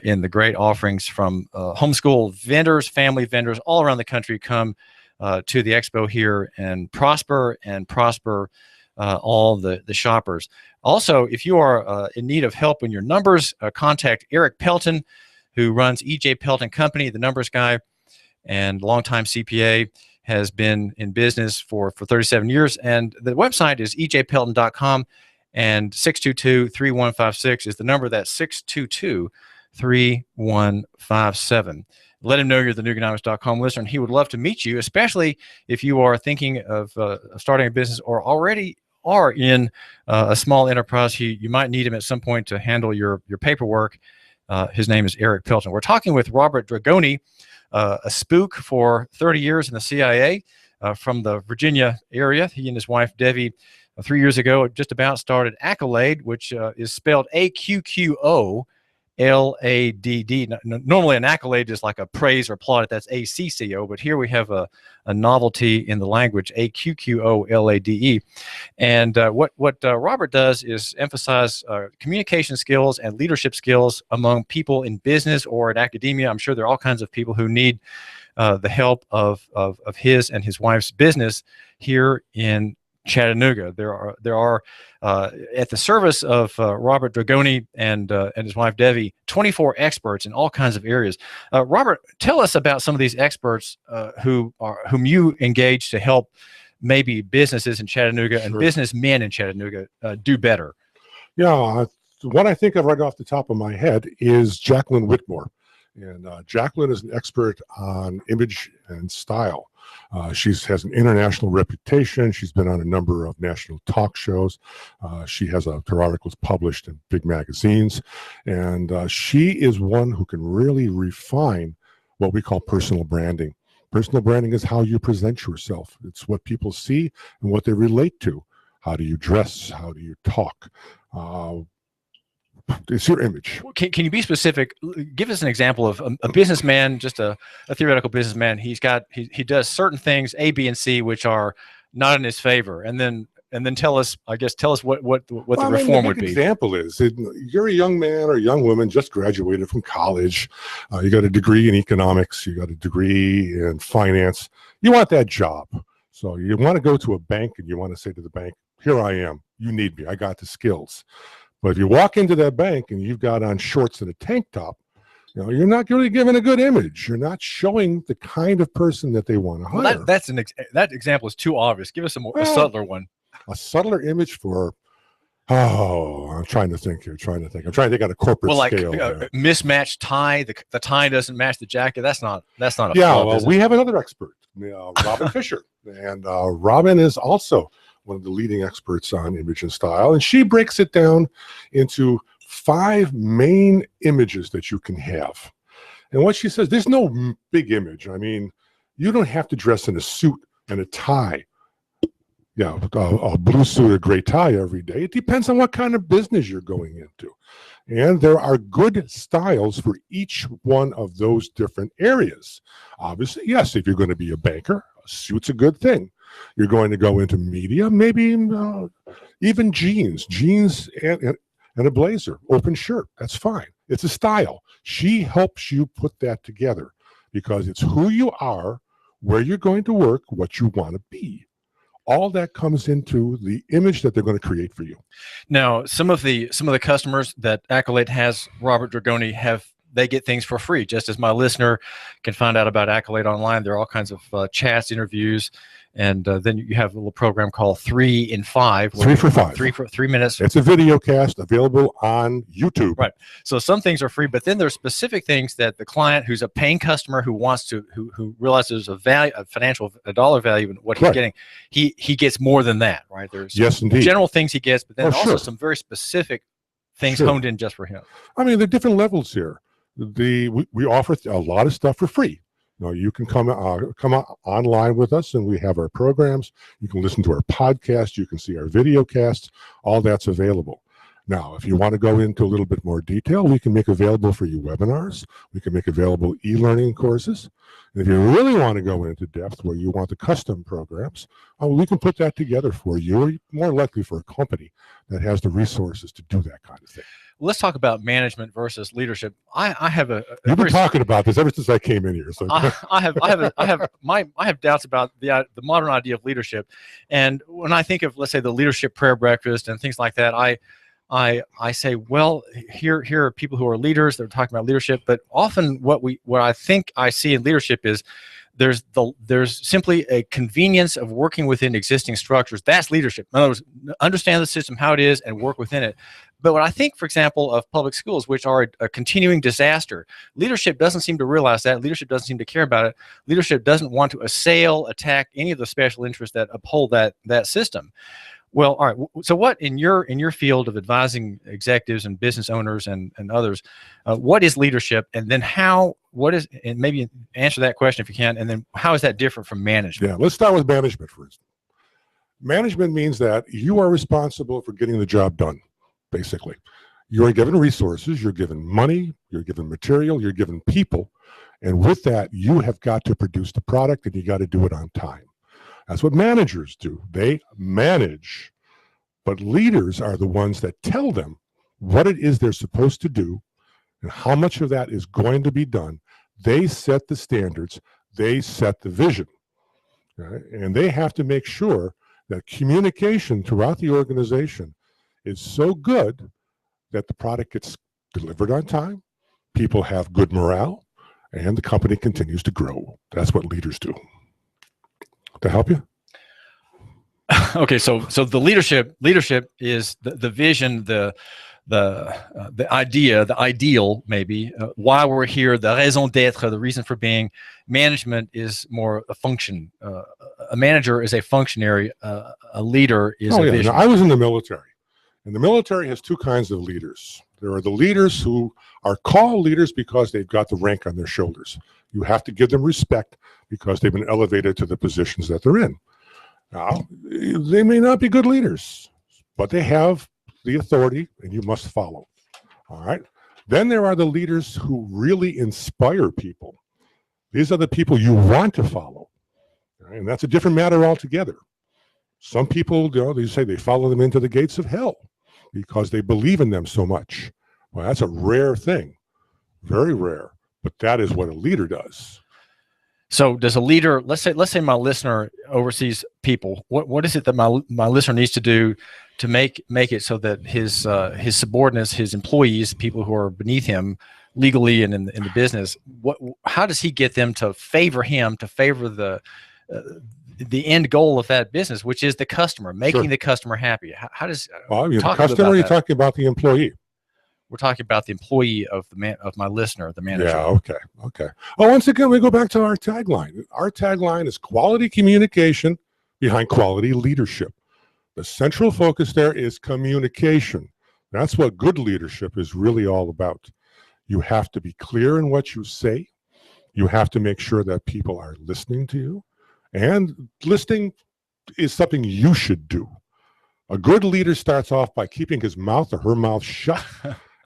in the great offerings from homeschool vendors, family vendors all around the country. Come to the expo here and prosper all the shoppers. Also, if you are in need of help in your numbers, contact Eric Pelton, who runs E.J. Pelton Company, the numbers guy, and longtime CPA, has been in business for 37 years. And the website is ejpelton.com, and 622-3156 is the number. That's 622-3157. Let him know you're the Nooganomics.com listener, and he would love to meet you, especially if you are thinking of starting a business or already are in a small enterprise. You might need him at some point to handle your paperwork. His name is Eric Pelton. We're talking with Robert Dragoni, a spook for 30 years in the CIA from the Virginia area. He and his wife, Debbie, 3 years ago, just about started Accolade, which is spelled AQQO, LADD. Normally an accolade is like a praise or applaud. That's ACCO, but here we have a novelty in the language, AQQOLADE. And what Robert does is emphasize communication skills and leadership skills among people in business or in academia. I'm sure there are all kinds of people who need the help of his and his wife's business here in Chattanooga. There are at the service of Robert Dragoni and his wife Debbie, 24 experts in all kinds of areas. Robert, tell us about some of these experts whom you engage to help maybe businesses in Chattanooga and businessmen in Chattanooga do better. Yeah, what I think of right off the top of my head is Jacqueline Whitmore. And Jacqueline is an expert on image and style. She has an international reputation. She's been on a number of national talk shows. She has her articles published in big magazines. And she is one who can really refine what we call personal branding. Personal branding is how you present yourself. It's what people see and what they relate to. How do you dress? How do you talk? It's your image. Can you be specific? Give us an example of a businessman, just a theoretical businessman. He does certain things, A, B, and C, which are not in his favor, and then tell us what the reform would be. Example is you're a young man or young woman just graduated from college. You got a degree in economics. You got a degree in finance. You want that job, so you want to go to a bank and you want to say to the bank, "Here I am. You need me. I got the skills." But if you walk into that bank and you've got on shorts and a tank top, you're not really giving a good image. You're not showing the kind of person that they want to hire. Well, that example is too obvious. Give us a subtler one. A subtler image for, I'm trying to think here. I'm trying to think on a corporate scale. Mismatched tie. The tie doesn't match the jacket. That's not a yeah, flaw, well, we have another expert, Robin Fisher. And Robin is also one of the leading experts on image and style. And she breaks it down into 5 main images that you can have. And what she says, there's no big image. I mean, you don't have to dress in a suit and a tie. Yeah, a blue suit or gray tie every day. It depends on what kind of business you're going into. And there are good styles for each one of those different areas. Obviously, yes, if you're going to be a banker, a suit's a good thing. You're going to go into media, maybe even jeans and a blazer, open shirt. That's fine. It's a style. She helps you put that together because it's who you are, where you're going to work, what you want to be. All that comes into the image that they're going to create for you. Now, some of the customers that Accolade has, Robert Dragoni, they get things for free, just as my listener can find out about Accolade online. There are all kinds of chats, interviews, and then you have a little program called 3 in 5. 3 for 5. 3 minutes. It's a video cast available on YouTube. Right. So some things are free, but then there's specific things that the client who's a paying customer who realizes a dollar value in what he's getting, he gets more than that, right? There's general things he gets, but then also some very specific things honed in just for him. I mean, there are different levels here. We offer a lot of stuff for free. You can come online with us, and we have our programs. You can listen to our podcast. You can see our video casts. All that's available. Now, if you want to go into a little bit more detail, we can make available for you webinars. We can make available e-learning courses. And if you really want to go into depth where you want the custom programs, we can put that together for you, or more likely for a company that has the resources to do that kind of thing. Let's talk about management versus leadership. I have You've been talking about this ever since I came in here. So I have doubts about the modern idea of leadership, and when I think of, let's say, the leadership prayer breakfast and things like that, I say, well, here are people who are leaders that are talking about leadership, but often what I think I see in leadership is there's simply a convenience of working within existing structures. That's leadership. In other words, understand the system, how it is, and work within it. But what I think, for example, of public schools, which are a continuing disaster, leadership doesn't seem to realize that. Leadership doesn't seem to care about it. Leadership doesn't want to attack any of the special interests that uphold that system. Well, all right. So what in your field of advising executives and business owners and others, what is leadership, and then and maybe answer that question if you can, and then how is that different from management? Yeah, let's start with management first. Management means that you are responsible for getting the job done, basically. You're given resources, you're given money, you're given material, you're given people. And with that, you have got to produce the product, and you got to do it on time. That's what managers do. They manage, but leaders are the ones that tell them what it is they're supposed to do and how much of that is going to be done. They set the standards, they set the vision, right? And they have to make sure that communication throughout the organization is so good that the product gets delivered on time, people have good morale, and the company continues to grow. That's what leaders do. To help you? Okay, so the leadership is the vision, the idea, the ideal, maybe why we're here, the raison d'être, the reason for being. Management is more a function. A manager is a functionary. A leader is a vision. Now, I was in the military, and the military has two kinds of leaders. There are the leaders who are called leaders because they've got the rank on their shoulders. You have to give them respect because they've been elevated to the positions that they're in. Now, they may not be good leaders, but they have the authority, and you must follow. All right? Then there are the leaders who really inspire people. These are the people you want to follow. Right? And that's a different matter altogether. Some people, they say they follow them into the gates of hell because they believe in them so much. Well, that's a rare thing, very rare, but that is what a leader does. So does a leader, let's say my listener oversees people, what is it that my listener needs to do to make it so that his subordinates, his employees, people who are beneath him legally and in the business, how does he get them to favor him, to favor the end goal of that business, which is the customer, making the customer happy? How does the customer? You're talking about the employee. We're talking about the employee of my listener, the manager. Yeah. Okay. Oh, once again, we go back to our tagline. Our tagline is quality communication behind quality leadership. The central focus there is communication. That's what good leadership is really all about. You have to be clear in what you say. You have to make sure that people are listening to you. And listening is something you should do. A good leader starts off by keeping his mouth or her mouth shut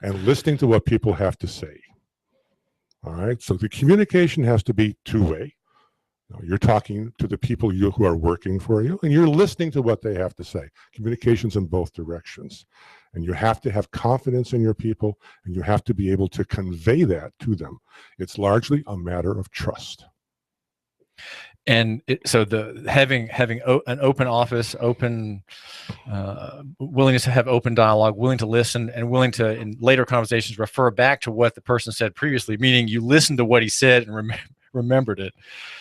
and listening to what people have to say. All right, so the communication has to be two-way. You're talking to the people who are working for you, and you're listening to what they have to say. Communications in both directions. And you have to have confidence in your people, and you have to be able to convey that to them. It's largely a matter of trust. And so having an open office, willingness to have open dialogue, willing to listen, and willing to, in later conversations, refer back to what the person said previously, meaning you listened to what he said and remembered it.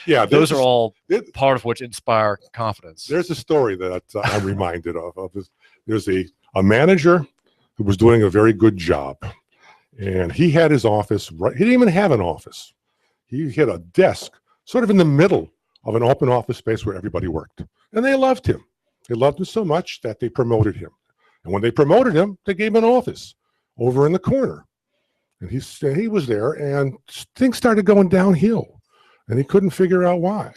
Yeah, those are all part of which inspire confidence. There's a story that I'm reminded of. There's a manager who was doing a very good job, and he had his office right. He didn't even have an office. He had a desk sort of in the middle of an open office space where everybody worked. And they loved him. They loved him so much that they promoted him. And when they promoted him, they gave him an office over in the corner. And he was there, and things started going downhill. And he couldn't figure out why.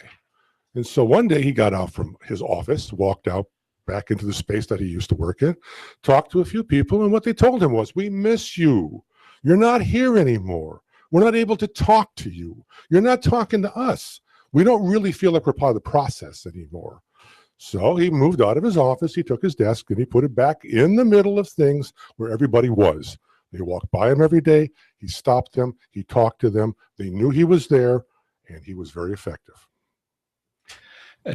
And so one day he got out from his office, walked out back into the space that he used to work in, talked to a few people, and what they told him was, "We miss you. You're not here anymore. We're not able to talk to you. You're not talking to us. We don't really feel like we're part of the process anymore." So he moved out of his office, he took his desk, and he put it back in the middle of things where everybody was. They walked by him every day. He stopped them. He talked to them. They knew he was there, and he was very effective.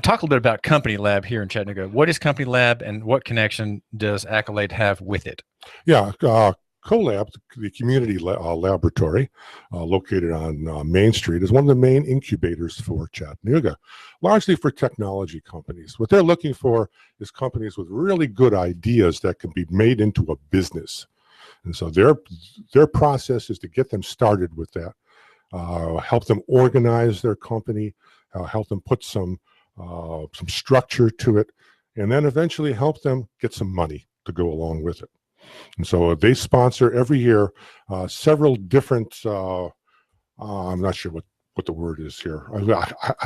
Talk a little bit about Company Lab here in Chattanooga. What is Company Lab, and what connection does Accolade have with it? Yeah, CoLab, the community laboratory located on Main Street, is one of the main incubators for Chattanooga, largely for technology companies. What they're looking for is companies with really good ideas that can be made into a business. And so their process is to get them started with that, help them organize their company, help them put some structure to it, and then eventually help them get some money to go along with it. And so they sponsor every year several different, I'm not sure what the word is here. I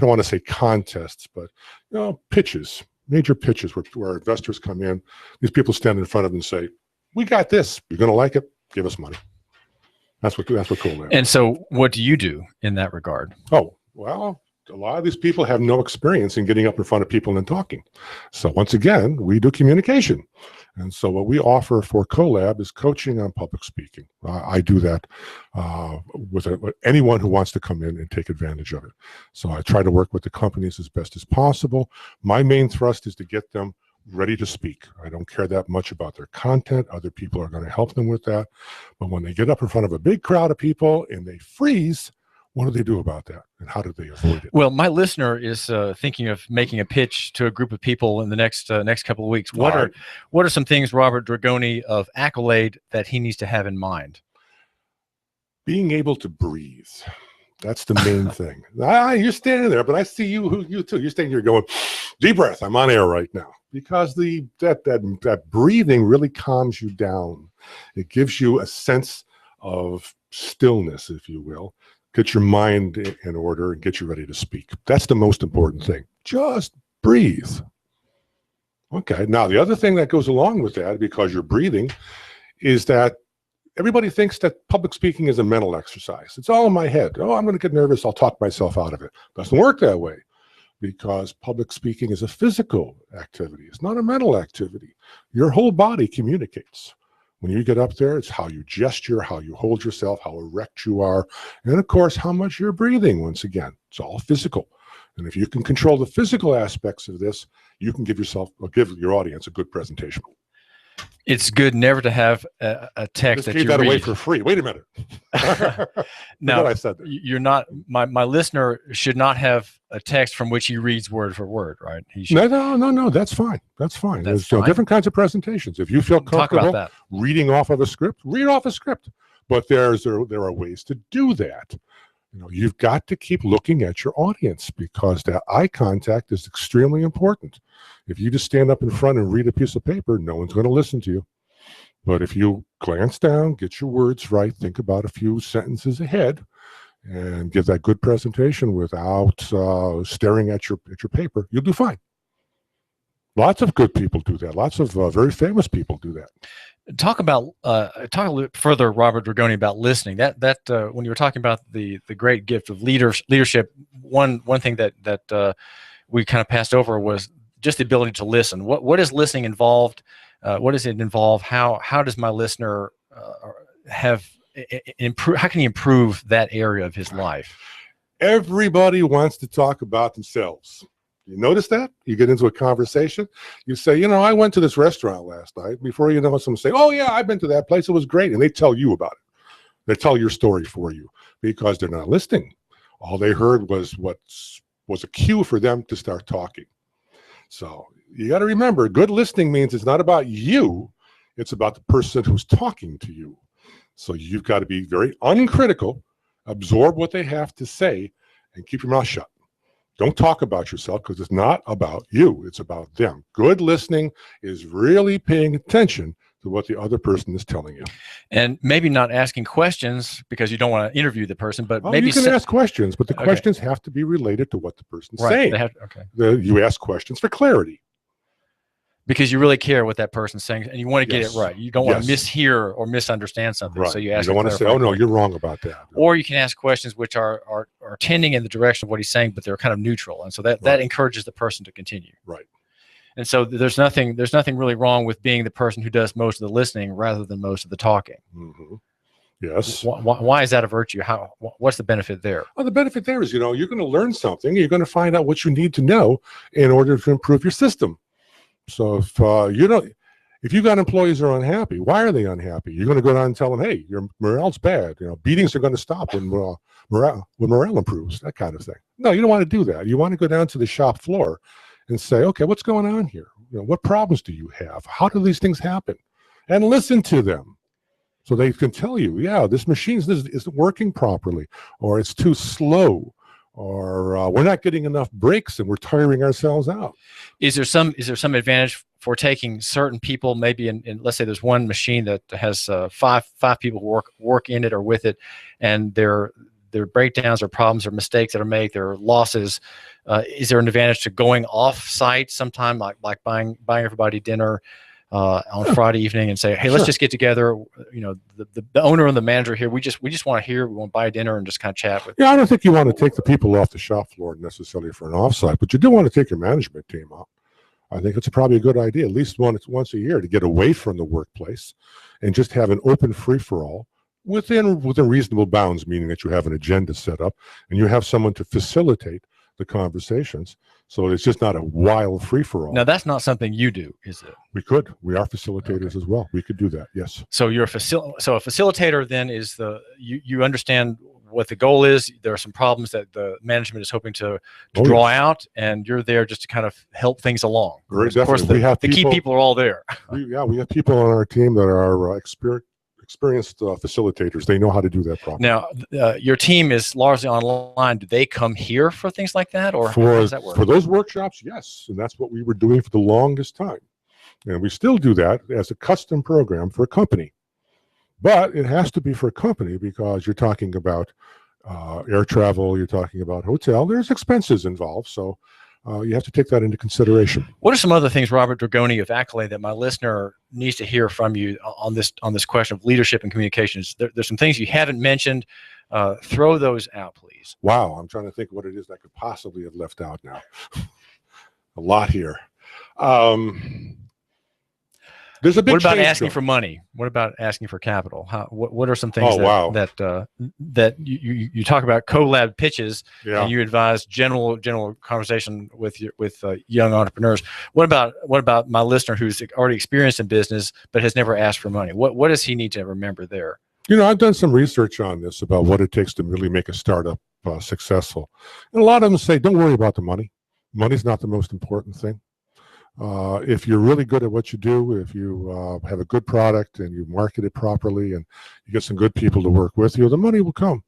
don't want to say contests, but pitches, major pitches where investors come in. These people stand in front of them and say, "We got this. You're going to like it. give us money. That's what Colab. And so, what do you do in that regard? Oh, well, a lot of these people have no experience in getting up in front of people and talking. So once again, we do communication. And so what we offer for Colab is coaching on public speaking. I do that with anyone who wants to come in and take advantage of it. So I try to work with the companies as best as possible. My main thrust is to get them ready to speak. I don't care that much about their content. Other people are going to help them with that. But when they get up in front of a big crowd of people and they freeze, what do they do about that, and how do they avoid it? Well, my listener is thinking of making a pitch to a group of people in the next couple of weeks. What are some things, Robert Dragoni of Accolade, that he needs to have in mind? Being able to breathe. That's the main thing. You're standing there, but I see you too. You're standing here going, deep breath. I'm on air right now, because that breathing really calms you down. It gives you a sense of stillness, if you will. Get your mind in order and get you ready to speak. That's the most important thing. Just breathe. Okay. Now, the other thing that goes along with that, because you're breathing, is that everybody thinks that public speaking is a mental exercise. It's all in my head. Oh, I'm going to get nervous. I'll talk myself out of it. Doesn't work that way, because public speaking is a physical activity. It's not a mental activity. Your whole body communicates. When you get up there, it's how you gesture, how you hold yourself, how erect you are, and of course, how much you're breathing. Once again, it's all physical. And if you can control the physical aspects of this, you can give your audience a good presentation. It's good never to have a text that you gave that away read for free. Wait a minute. Now, I said that. You're not. My listener should not have a text from which he reads word for word, right? He should. No. That's fine. That's fine. There's different kinds of presentations. If you feel comfortable reading off of a script, read off a script. But there are ways to do that. You've got to keep looking at your audience, because that eye contact is extremely important. If you just stand up in front and read a piece of paper, no one's going to listen to you. But if you glance down, get your words right, think about a few sentences ahead, and give that good presentation without staring at your paper, you'll do fine. Lots of good people do that. Lots of very famous people do that. Talk a little bit further, Robert Dragoni, about listening. That when you were talking about the great gift of leadership, one thing that we kind of passed over was just the ability to listen. What is listening involved? What does it involve? How does my listener how can he improve that area of his life? Everybody wants to talk about themselves. You notice that? You get into a conversation, you say, I went to this restaurant last night. Before you know it, someone say, oh yeah, I've been to that place. It was great. And they tell you about it. They tell your story for you, because they're not listening. All they heard was a cue for them to start talking. So you got to remember, good listening means it's not about you. It's about the person who's talking to you. So you've got to be very uncritical, absorb what they have to say, and keep your mouth shut. Don't talk about yourself, because it's not about you. It's about them. Good listening is really paying attention to what the other person is telling you. And maybe not asking questions because you don't want to interview the person, but maybe you can ask questions, but the questions have to be related to what the person's saying. You ask questions for clarity. Because you really care what that person's saying, and you want to get it right. You don't want to mishear or misunderstand something. Right. So you ask. You don't want to say, "Oh no, you're wrong about that." Or you can ask questions which are tending in the direction of what he's saying, but they're kind of neutral, and so that encourages the person to continue. Right. And so there's nothing really wrong with being the person who does most of the listening rather than most of the talking. Mm-hmm. Yes. Why is that a virtue? What's the benefit there? Well, the benefit there is, you're going to learn something. You're going to find out what you need to know in order to improve your system. So if you got employees who are unhappy, why are they unhappy? You're going to go down and tell them, hey, your morale's bad. Beatings are going to stop when morale improves, that kind of thing. No, you don't want to do that. You want to go down to the shop floor and say, okay, what's going on here? What problems do you have? How do these things happen? And listen to them, so they can tell you, yeah, this machine isn't working properly, or it's too slow, or we're not getting enough breaks and we're tiring ourselves out. Is there some advantage for taking certain people, maybe in let's say there's one machine that has five people who work in it or with it, and their breakdowns or problems or mistakes that are made, their losses, is there an advantage to going off site sometime, like buying everybody dinner, on Friday evening and say, hey, let's just get together. You know, the owner and the manager here, we just want to hear, we want to buy dinner and just kind of chat with. Yeah, I don't think you want to take the people off the shop floor necessarily for an offsite, but you do want to take your management team out. I think it's probably a good idea, at least once a year, to get away from the workplace and just have an open free-for-all within reasonable bounds, meaning that you have an agenda set up and you have someone to facilitate the conversations. So it's just not a wild free-for-all. Now, that's not something you do, is it? We could. We are facilitators as well. We could do that, yes. So you're a facilitator then is you understand what the goal is. There are some problems that the management is hoping to draw out, and you're there just to kind of help things along. Very Of course, definitely. the key people are all there. We have people on our team that are experienced facilitators. They know how to do that properly. Now, your team is largely online. Do they come here for things like that, or how does that work? For those workshops, yes, and that's what we were doing for the longest time, and we still do that as a custom program for a company. But it has to be for a company because you're talking about air travel, you're talking about hotel. There's expenses involved, so you have to take that into consideration. What are some other things, Robert Dragoni of Accolade, that my listener needs to hear from you on this question of leadership and communications? There's some things you haven't mentioned. Throw those out, please. Wow, I'm trying to think what it is I could possibly have left out now. A lot here. There's a big. What about change asking going. for money? What about asking for capital? What are some things that you talk about collab pitches, and you advise general conversation with young entrepreneurs? What about my listener who's already experienced in business but has never asked for money? What does he need to remember there? You know, I've done some research on this about what it takes to really make a startup successful, and a lot of them say, "Don't worry about the money. Money's not the most important thing. If you're really good at what you do, if you have a good product and you market it properly and you get some good people to work with you, the money will come."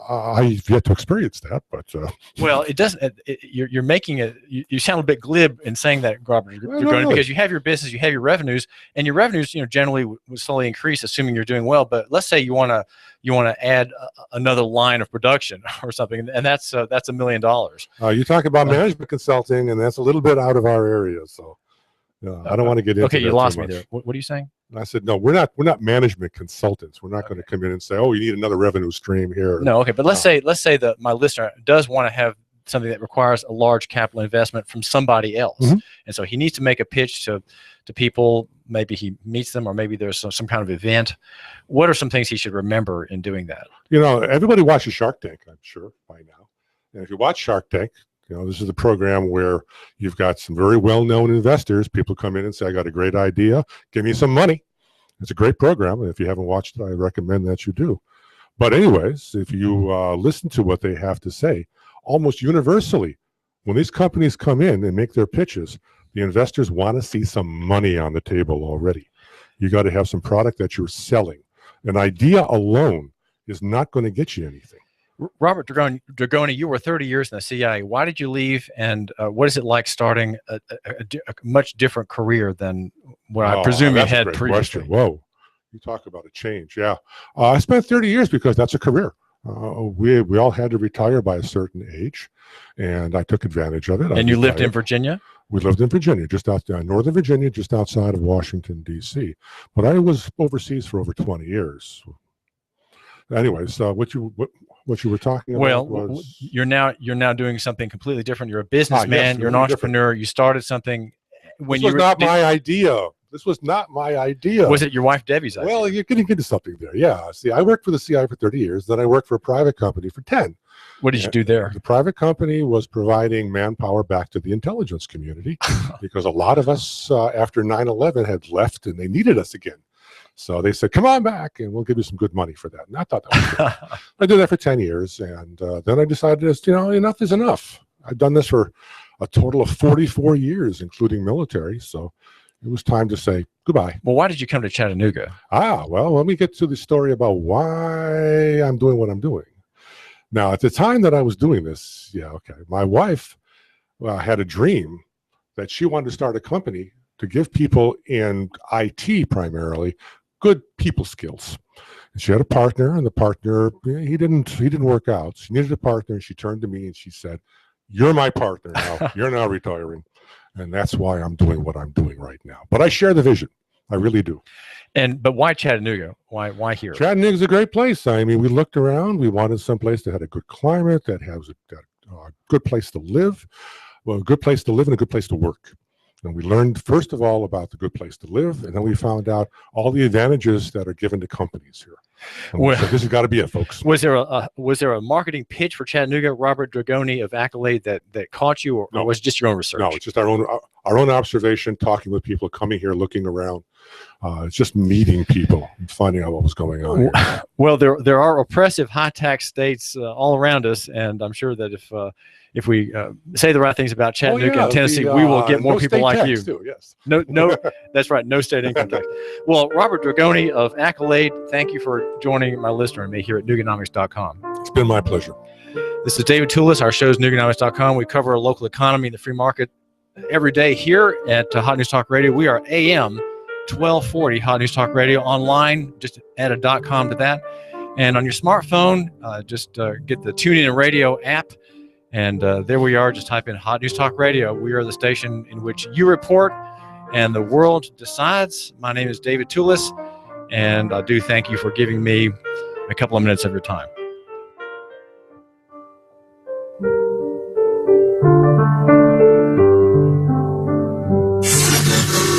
I've yet to experience that, but well, it doesn't. You're making it. You sound a bit glib in saying that, Robert. Because you have your business, you have your revenues, and your revenues, generally will slowly increase, assuming you're doing well. But let's say you want to add another line of production or something, and that's $1 million. You talk about management consulting, and that's a little bit out of our area, so I don't want to get into. Okay, you that lost too me much. there. What are you saying? And I said, no, we're not management consultants. We're not going to come in and say, oh, you need another revenue stream here. No, okay, but let's say that my listener does want to have something that requires a large capital investment from somebody else, and so he needs to make a pitch to people. Maybe he meets them, or maybe there's some kind of event. What are some things he should remember in doing that? Everybody watches Shark Tank, I'm sure by now. And if you watch Shark Tank, this is the program where you've got some very well-known investors. People come in and say, I got a great idea. Give me some money. It's a great program. And if you haven't watched it, I recommend that you do. But anyways, if you listen to what they have to say, almost universally, when these companies come in and make their pitches, the investors want to see some money on the table already. You got to have some product that you're selling. An idea alone is not going to get you anything. Robert Dragoni, you were 30 years in the CIA. Why did you leave, and what is it like starting a much different career than what I presume you had previously? Question. Whoa, you talk about a change. Yeah, I spent 30 years because that's a career. We all had to retire by a certain age, and I took advantage of it. And you lived in Virginia? We lived in Virginia, just outside Northern Virginia, just outside of Washington, D.C. But I was overseas for over 20 years. Anyways, what you were talking about was... you're now doing something completely different. You're a businessman. Yes, you're an entrepreneur. You started something when this was not my idea. This was not my idea. Was it your wife Debbie's idea? Well, you're getting into something there. Yeah. See, I worked for the CIA for 30 years. Then I worked for a private company for 10. What did you do there? The private company was providing manpower back to the intelligence community because a lot of us after 9/11 had left and they needed us again. So they said, come on back and we'll give you some good money for that. And I thought that was good. I did that for 10 years. And then I decided, enough is enough. I've done this for a total of 44 years, including military. So it was time to say goodbye. Well, why did you come to Chattanooga? Well, let me get to the story about why I'm doing what I'm doing. Now, at the time that I was doing this, my wife had a dream that she wanted to start a company to give people in IT primarily good people skills. And she had a partner, and the partner, he didn't work out. She needed a partner, and she turned to me and she said, "You're my partner now. You're now retiring." And that's why I'm doing what I'm doing right now. But I share the vision. I really do. But why Chattanooga? Why here? Chattanooga's a great place. I mean, we looked around. We wanted some place that had a good climate, that has a good place to live, well, a good place to live and a good place to work. And we learned, first of all, about the good place to live, and then we found out all the advantages that are given to companies here. Well, so this has got to be it, folks. Was there a marketing pitch for Chattanooga, Robert Dragoni of Accolade, that caught you, or was it just your own research? No, it's just our own observation, talking with people, coming here, looking around. It's just meeting people and finding out what was going on here. Well, there are oppressive high tax states all around us, and I'm sure that if we say the right things about Chattanooga and Tennessee, we will get more people like you. Too, yes. No, that's right. No state income tax. Well, Robert Dragoni of Accolade, thank you for joining my listener and me here at Nuganomics.com. It's been my pleasure. This is David Toulis. Our show is Nuganomics.com. We cover a local economy and the free market every day here at Hot News Talk Radio. We are AM 1240 Hot News Talk Radio. Online, just add a .com to that. And on your smartphone, just get the TuneIn Radio app. And there we are. Just type in Hot News Talk Radio. We are the station in which you report and the world decides. My name is David Toulis, and I do thank you for giving me a couple of minutes of your time.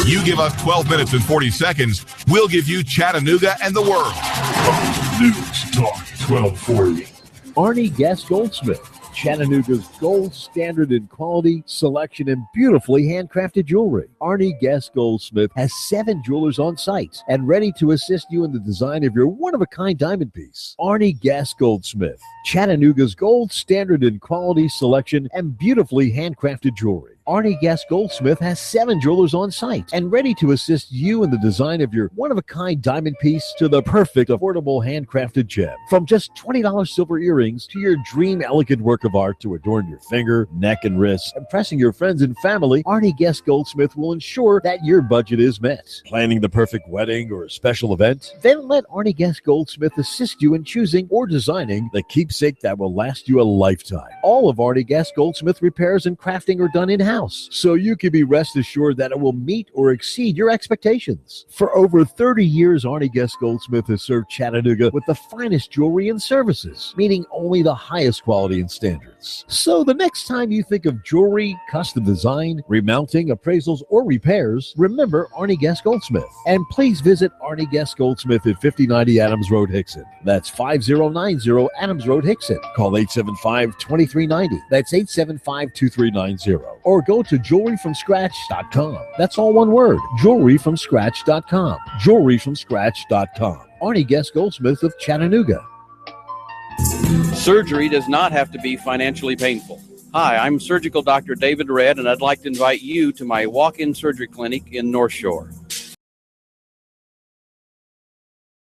You give us 12 minutes and 40 seconds, we'll give you Chattanooga and the world. News Talk 1240. Arnie Guest Goldsmith, Chattanooga's gold standard in quality, selection, and beautifully handcrafted jewelry. Arnie Guest Goldsmith has 7 jewelers on site and ready to assist you in the design of your one-of-a-kind diamond piece. Arnie Guest Goldsmith, Chattanooga's gold standard in quality, selection, and beautifully handcrafted jewelry. Arnie Guest Goldsmith has 7 jewelers on site and ready to assist you in the design of your one-of-a-kind diamond piece to the perfect affordable handcrafted gem. From just $20 silver earrings to your dream elegant work of art to adorn your finger, neck, and wrists, impressing your friends and family, Arnie Guest Goldsmith will ensure that your budget is met. Planning the perfect wedding or a special event? Then let Arnie Guest Goldsmith assist you in choosing or designing the keepsake that will last you a lifetime. All of Arnie Guest Goldsmith repairs and crafting are done in-house, so you can be rest assured that it will meet or exceed your expectations. For over 30 years, Arnie Guest Goldsmith has served Chattanooga with the finest jewelry and services, meeting only the highest quality and standards. So the next time you think of jewelry, custom design, remounting, appraisals, or repairs, remember Arnie Guest Goldsmith. And please visit Arnie Guest Goldsmith at 5090 Adams Road, Hickson. That's 5090 Adams Road, Hickson. Call 875-2390. That's 875-2390. Or go to jewelryfromscratch.com. That's all one word, jewelryfromscratch.com. Jewelryfromscratch.com. Arnie Guest Goldsmith of Chattanooga. Surgery does not have to be financially painful. Hi, I'm surgical Dr. David Red, and I'd like to invite you to my walk-in surgery clinic in North Shore.